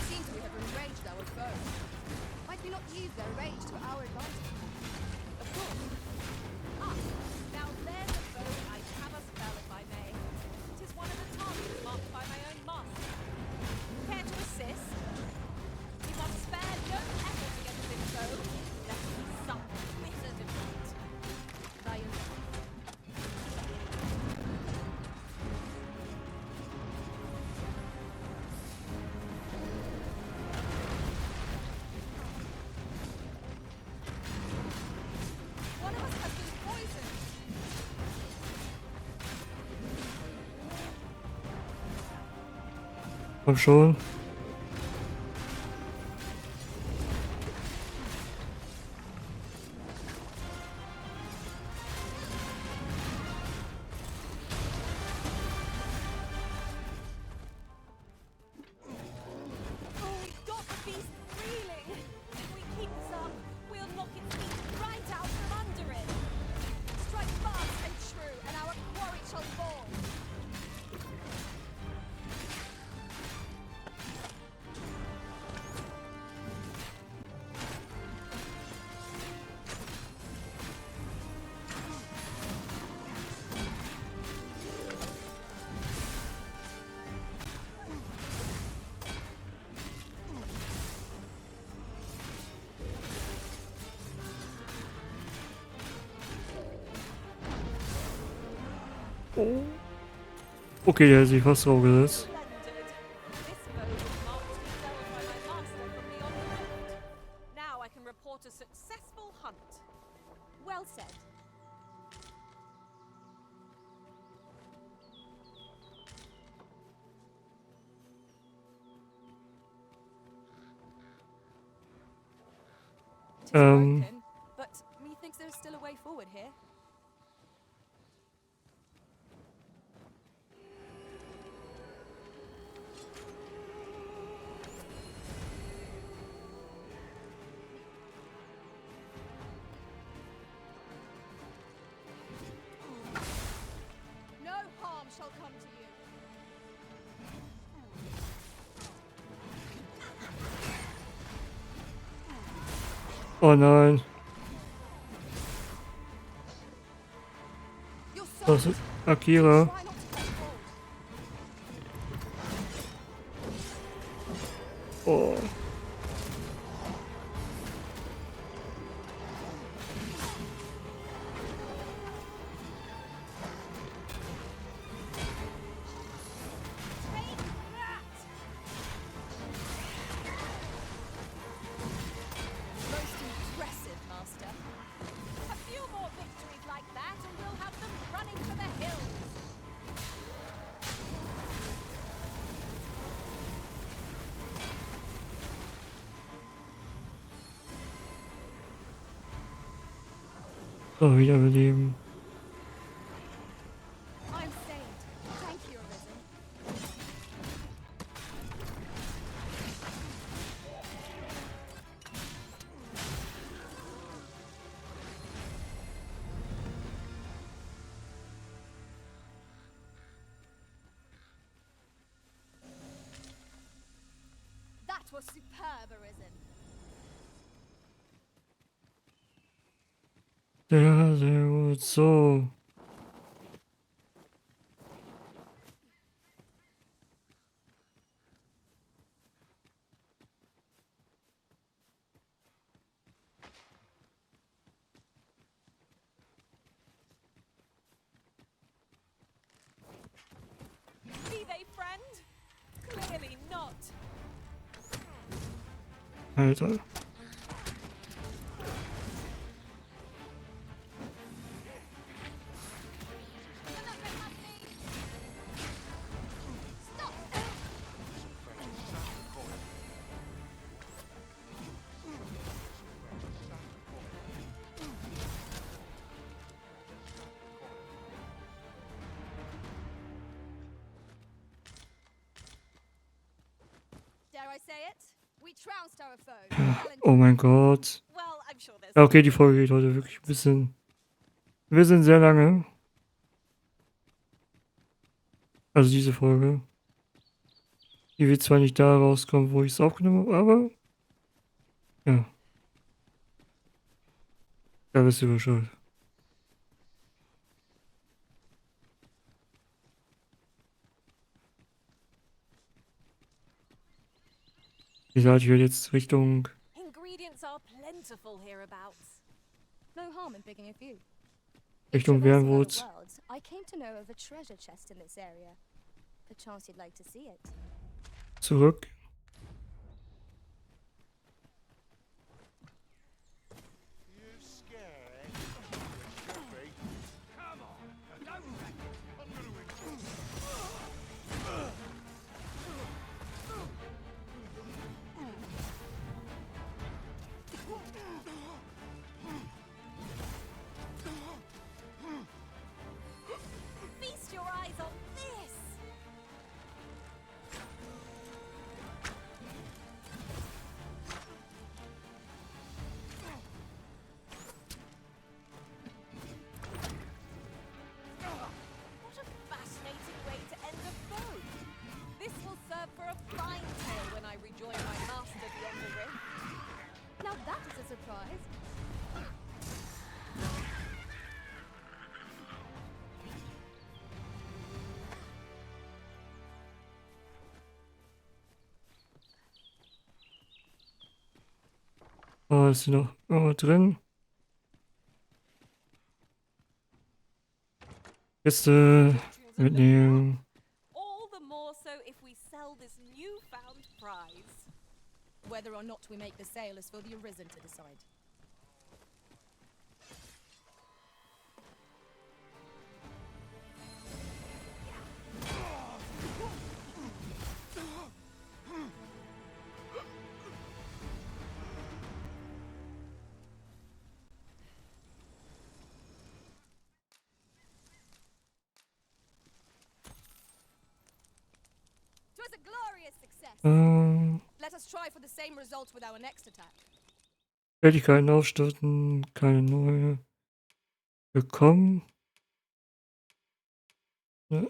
Seems we have enraged our foe. Might we not use their rage to our advantage? Of course. Ah, now there's a foe I'd have a spell if I may. It is one of the targets marked by my own master. Care to assist? We must spare no effort against this foe, lest we suffer bitter defeat. By your One of us has been poisoned. Komm schon. Oh. Okay, der hat sich fast draufgesetzt. Splendid. This bow was marked to be felled by my master from beyond the rift. Now I can report a successful hunt. Well said. Tis broken, but methinks there is still a way forward here. No harm shall come to you. Oh nein. Your Das soul. ist Akira. Try not to get cold. Oh. Take that! Most impressive, Master. A few more victories like that and we'll have them running for the hills. So, wiederbeleben. I'm saved. Thank you, Arisen. That was superb, Arisen. Ja, sehr gut. So. Be they friend? Clearly not. Alter. Dare I say it? We trounced our foe. Oh mein Gott. Well, I'm sure there's Ja, okay, die Folge geht heute wirklich ein bisschen. Wir sind sehr lange. Also diese Folge. Die wird zwar nicht da rauskommen, wo ich es aufgenommen habe, aber. Ja. Da wisst ihr Bescheid. Wie gesagt, ich werde jetzt Richtung. ingredients are plentiful hereabouts. No harm in picking a few. Richtung Traversing other Bernwurz. worlds, I came to know of a treasure chest in this area. Perchance you'd like to see it. Zurück. You scared? You should be. Come on, don't wreck it. I'm gonna Feast your eyes on this! What a fascinating way to end a bow! This will serve for a fine tale when I rejoin my master beyond the rift. Now that is a surprise. Oh, ist hier noch drin? Kiste mitnehmen. All the more so if we sell this newfound prize. Whether or not we make the sale is for the Arisen to decide. It was a glorious success. Let us try for the same result with our next attack. Fertigkeiten aufstoßen, keine neue bekommen. Ne?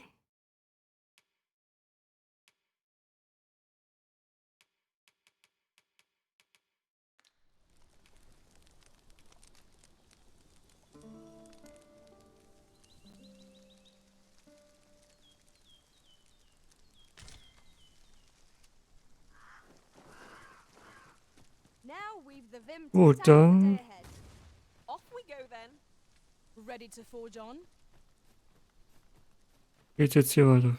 Now we've the vim to Gut, tackle the dann day ahead. Off we go then. Ready to forge on? geht's jetzt hier weiter.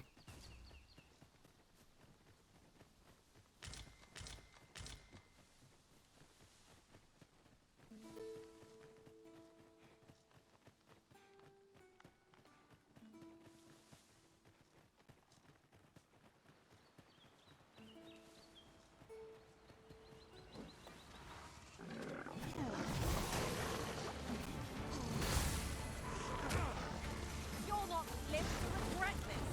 You'll not live to regret this.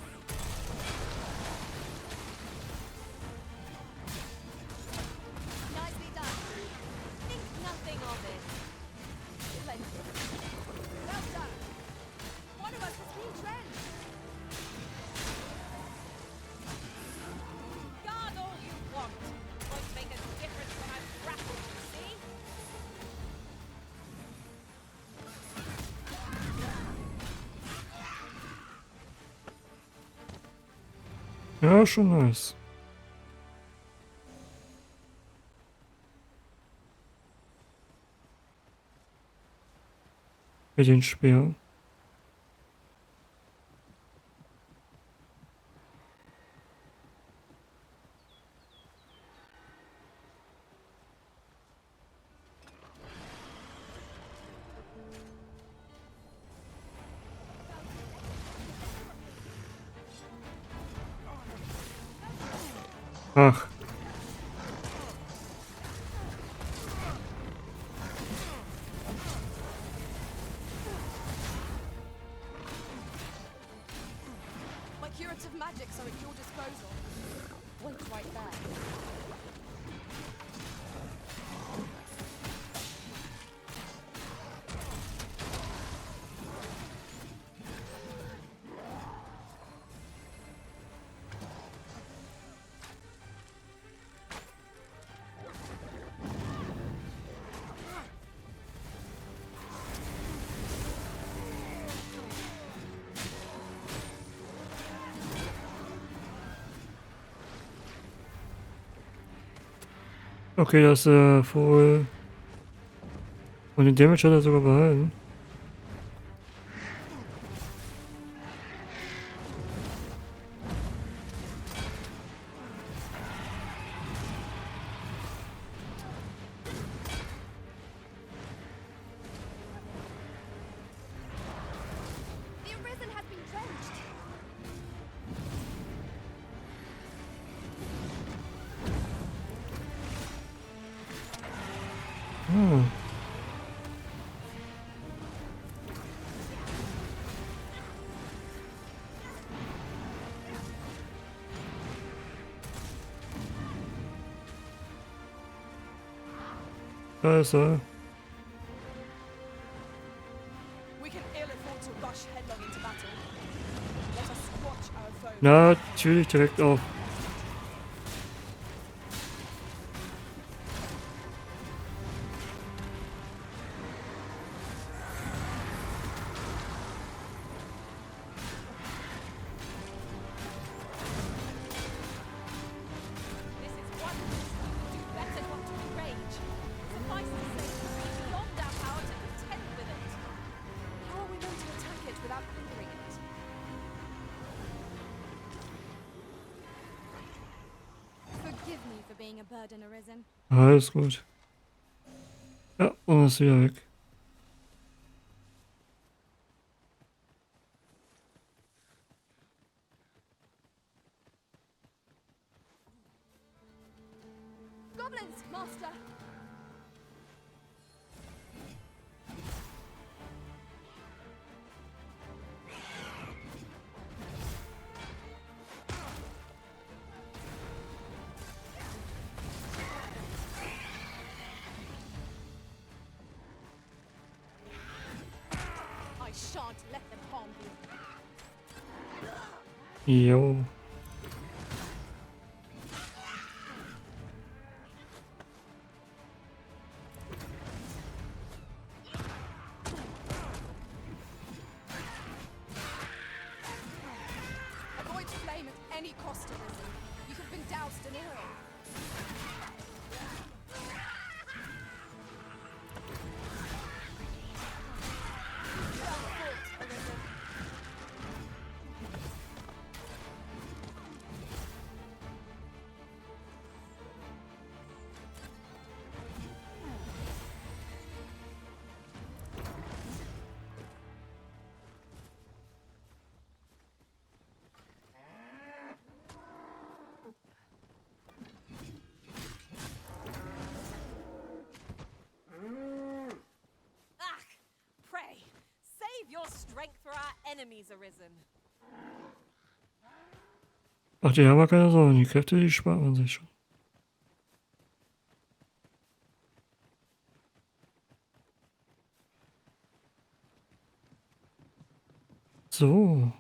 Nicely done. Think nothing of it. Splendid. Well done. One of us has been drenched. Guard all you want. Won't make a difference when I'm grappled, you see? Ja, schon nice. Mit den Speer. Ach. My curative magics are at your disposal. Wait right there. Okay, das voll. Und den Damage hat er sogar behalten. The Arisen has been drenched. Ah. Da ist er. We can ill afford to rush headlong into battle. Let us squash our foe. Natürlich direkt auf. This is wonderful. We do better not to enrage. Suffice to say, it's beyond our power to contend with it. How are we going to attack it without hindering it? being a burden, Arisen. Alles gut. Ja, und ist wieder weg. Goblins, Master! I shan't let them harm you. Jo. Avoid flame at any cost, Arisen. You have been doused in oil. Well fought, Arisen. Ach, pray, save your strength for our enemies, Arisen. Ach, die haben ja keine Sorgen. Die Kräfte, die spart man sich schon. So.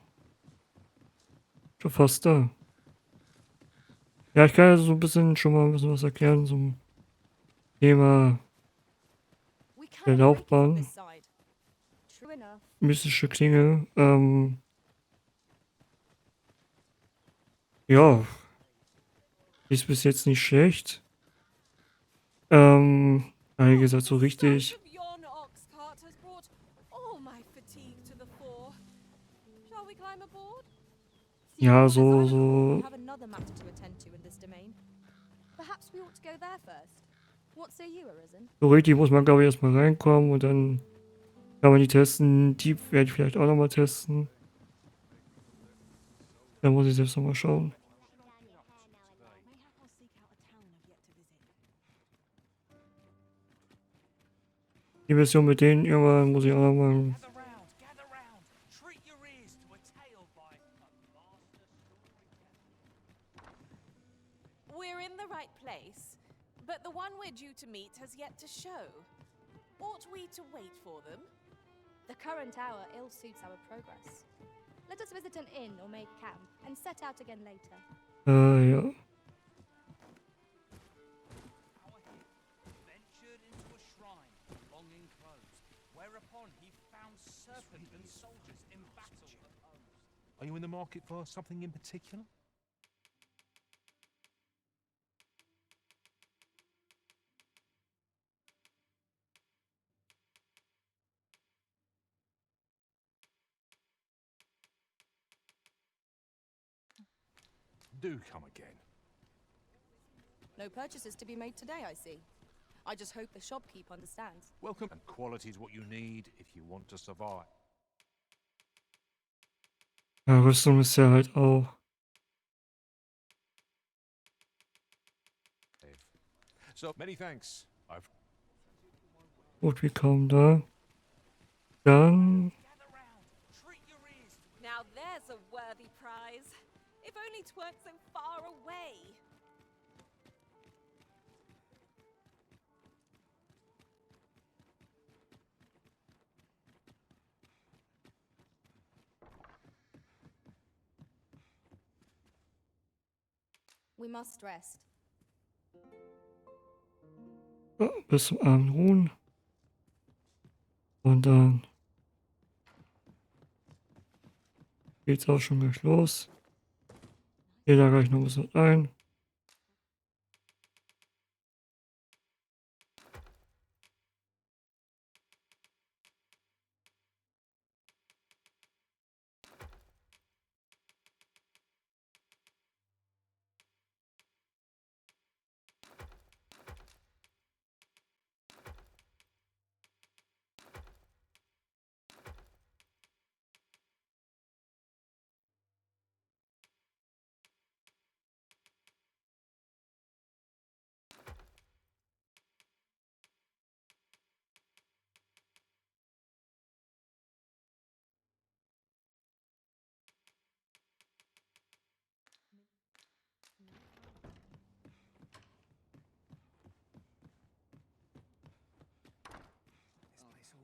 Schon fast da. Ja, ich kann ja so ein bisschen schon mal ein bisschen was erklären zum Thema We can't der break it from Laufbahn. this side. True enough. Mystische Klinge. Ja. Ist bis jetzt nicht schlecht. Wie gesagt, so richtig. Sight of yon ox cart has brought all my fatigue to the fore. Shall we climb aboard? Ja, As I so, recall, so. we have another matter to attend to in this domain. Perhaps we ought to go there first. What say you, Arisen? So richtig muss man, glaube ich, erstmal reinkommen und dann kann man die testen. Die werde ich vielleicht auch nochmal testen. Da muss ich selbst nochmal schauen. Die Mission mit denen irgendwann muss ich auch nochmal. Gather round. Treat your ears to a tale by a master storyteller. We're in the right place, but the one we're due to meet has yet to show. Ought we to wait for them? The current hour ill suits our progress. Let us visit an inn or make camp and set out again later. Ja. Ventured into a shrine, long enclosed, whereupon he found serpent and soldiers in battle opposed. Are you in the market for something in particular? Do come again. No purchases to be made today, I see. I just hope the shopkeep understands. Welcome. And quality is what you need if you want to survive. Ja, Rüstung ist ja halt auch. So, many thanks. I've Gut wie kaum da. Dann. Now there's a worthy prize. If only 'tweren't so far away. We must rest. Ja, bis zum Abend ruhen. Und dann geht's auch schon gleich los. Geht da gleich noch ein bisschen ein.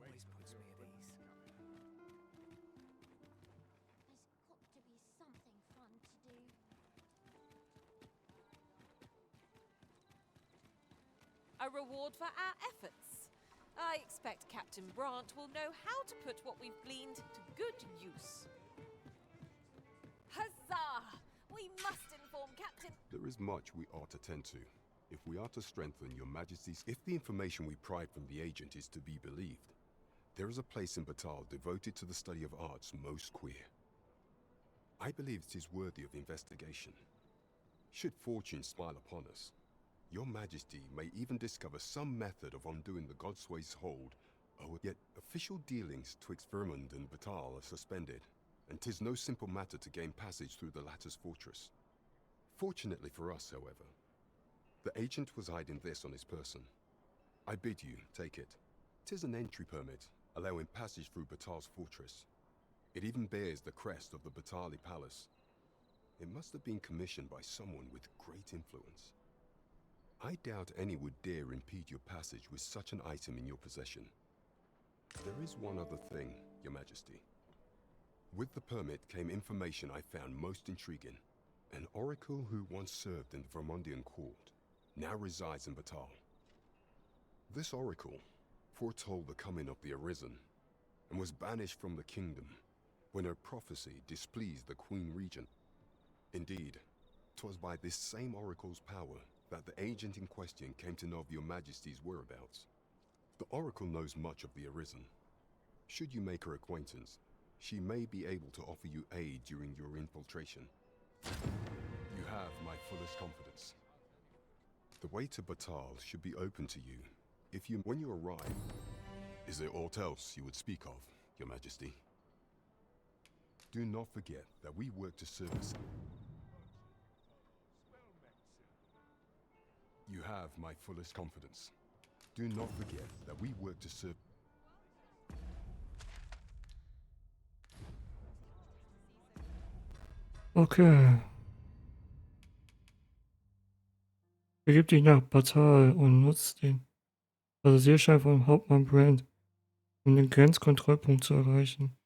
always puts me at ease. There's got to be something fun to do. A reward for our efforts. I expect Captain Brandt will know how to put what we've gleaned to good use. Huzzah! We must inform Captain... There is much we ought to tend to. If we are to strengthen your majesty's... If the information we pry from the agent is to be believed, there is a place in Batal devoted to the study of arts most queer. I believe it is worthy of investigation. Should fortune smile upon us, your majesty may even discover some method of undoing the Godsway's hold, yet official dealings twixt Vermund and Batal are suspended, and 'tis no simple matter to gain passage through the latter's fortress. Fortunately for us, however, the agent was hiding this on his person. I bid you take it. 'Tis an entry permit, allowing passage through Batal's fortress. It even bears the crest of the Batali Palace. It must have been commissioned by someone with great influence. I doubt any would dare impede your passage with such an item in your possession. There is one other thing, your majesty. With the permit came information I found most intriguing. An oracle who once served in the Vermundian court now resides in Batal. This oracle foretold the coming of the Arisen and was banished from the kingdom when her prophecy displeased the Queen Regent. Indeed, 'twas by this same oracle's power that the agent in question came to know of your majesty's whereabouts. The oracle knows much of the Arisen. Should you make her acquaintance, she may be able to offer you aid during your infiltration. You have my fullest confidence. The way to Batal should be open to you when you arrive. Is there aught else you would speak of, your majesty? Do not forget that we work to service. You have my fullest confidence. Do not forget that we work to serve. Okay. Begib dich nach Batal und nutzt den Passagierschein vom Hauptmann Brand, um den Grenzkontrollpunkt zu erreichen.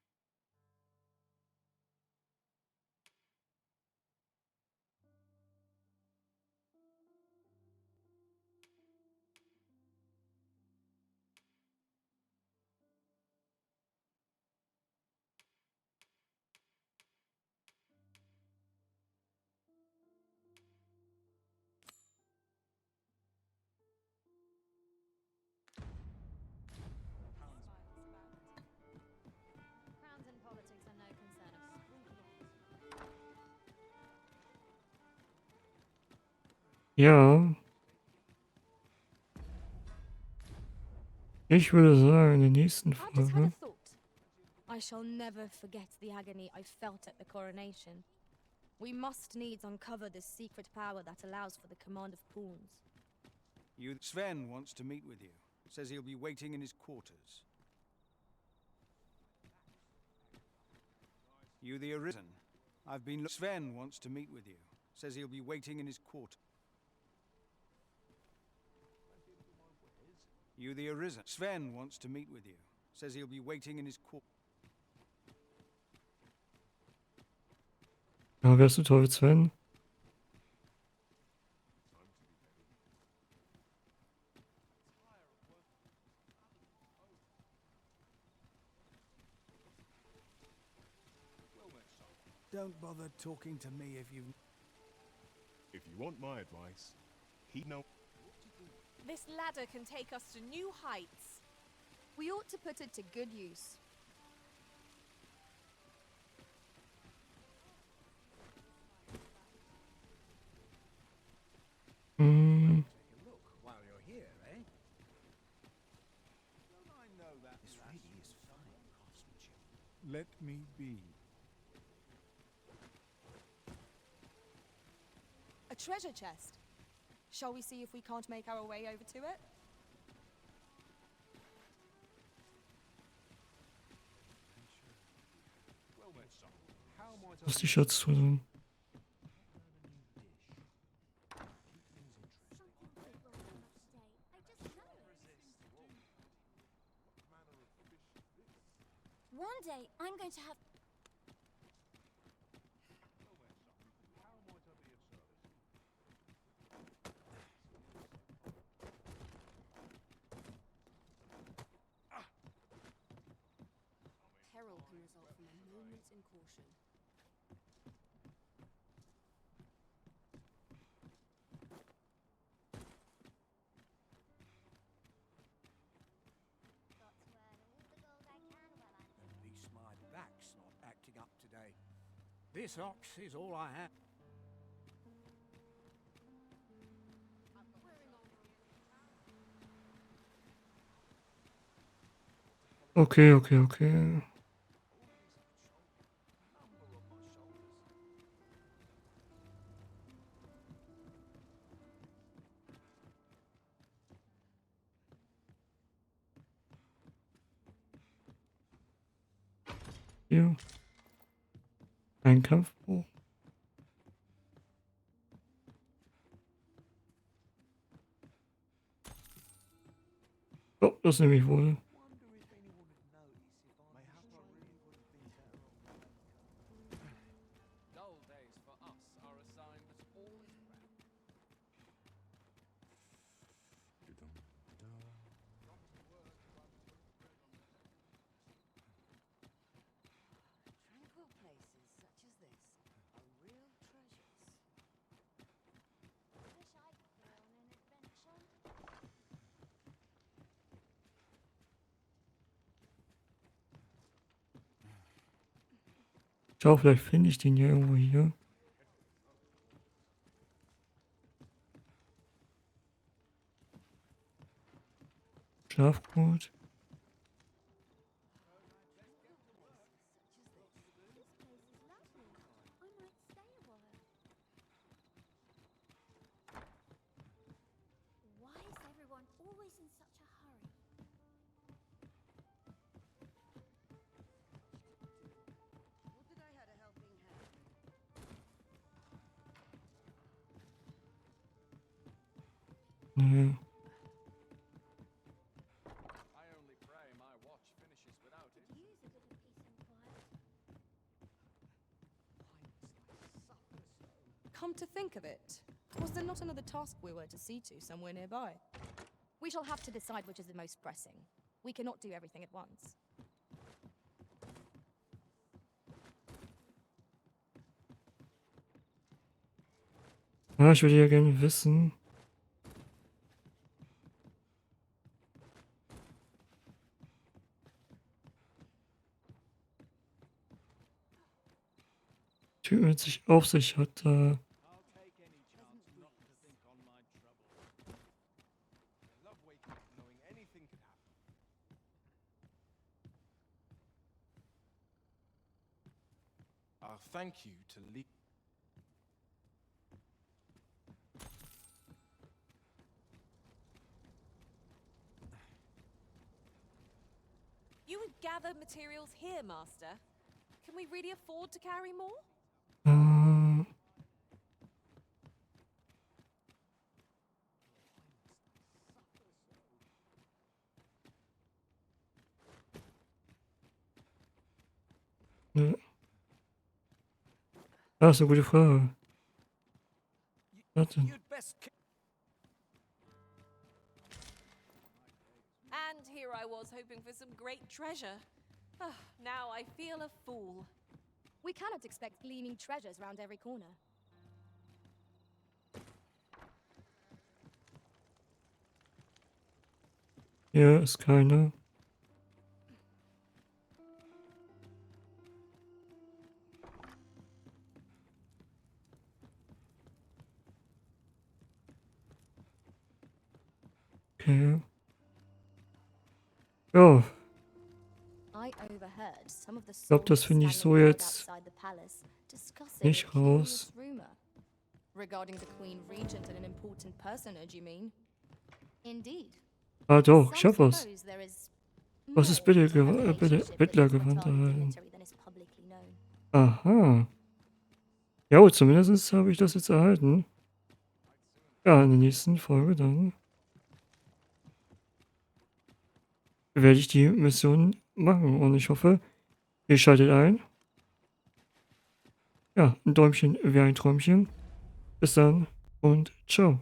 Crowns and politics are no concern of Springfield. Ja. Ich würde sagen, in der nächsten I've just had a Folge. thought. I shall never forget the agony I felt at the coronation. We must needs uncover this secret power that allows for the command of pawns. Sven wants to meet with you. Says he'll be waiting in his quarters. You the Arisen. Sven wants to meet with you. Says he'll be waiting in his quarters. You the Arisen. Sven wants to meet with you. Says he'll be waiting in his quarters. Ja, wärst du Teufel Sven? Don't bother talking to me if you... If you want my advice, he know... This ladder can take us to new heights. We ought to put it to good use. Hm. Look while you're here, eh? Don't I know that? This really is fine craftsmanship. Let me be. A treasure chest. Shall we see if we can't make our way over to it? Well met, son. How might I... Was ist die Schatztruhe drin? Something good will come up today. I just know it. to have. Peril can result from a moment's incaution. At least my back's not acting up today. This ox is all I have. Okay, okay, okay. Hier. Ein Kampfbuch. Oh, das nehme ich wohl. Dull days for us are a sign that all is well. Tranquil places such as this are real treasures. Wish I could go on an adventure. Schau, vielleicht finde ich den ja irgendwo hier. Schlafgut. This place is lovely. I might stay a while. Why is everyone always in such a hurry? Would that I had a helping hand. Nee. I only pray my watch finishes without it. Use a bit of peace and quiet. Come to think of it, was there not another task we were to see to somewhere nearby? We shall have to decide which is the most pressing. We cannot do everything at once. Ah, ich würde ja gerne wissen. Typ mit sich auf sich hat. I'll take any chance not to think on my trouble. I love waking up knowing anything could happen. I'll thank you to leave. You would gather materials here, Master. Can we really afford to carry more? Ne. Ah, ist eine gute Frage. Warte. You'd best. And here I was hoping for some great treasure. Ah, now I feel a fool. We cannot expect gleaming treasures round every corner. Hier ist keine. Okay. Ja, I overheard some of the ich glaube, das finde ich so jetzt nicht raus. rumor regarding the Queen Regent and an important personage, you mean? Indeed. Ah doch, ich Some hab was. suppose there is Was ist more to the relationship between Bettlergewand Kommentar and erhalten? dignitary than is publicly known. Aha. Ja, gut, zumindest habe ich das jetzt erhalten. Ja, in der nächsten Folge dann werde ich die Mission machen und ich hoffe, Ihr schaltet ein. Ja, ein Däumchen wäre ein Träumchen. Bis dann und ciao.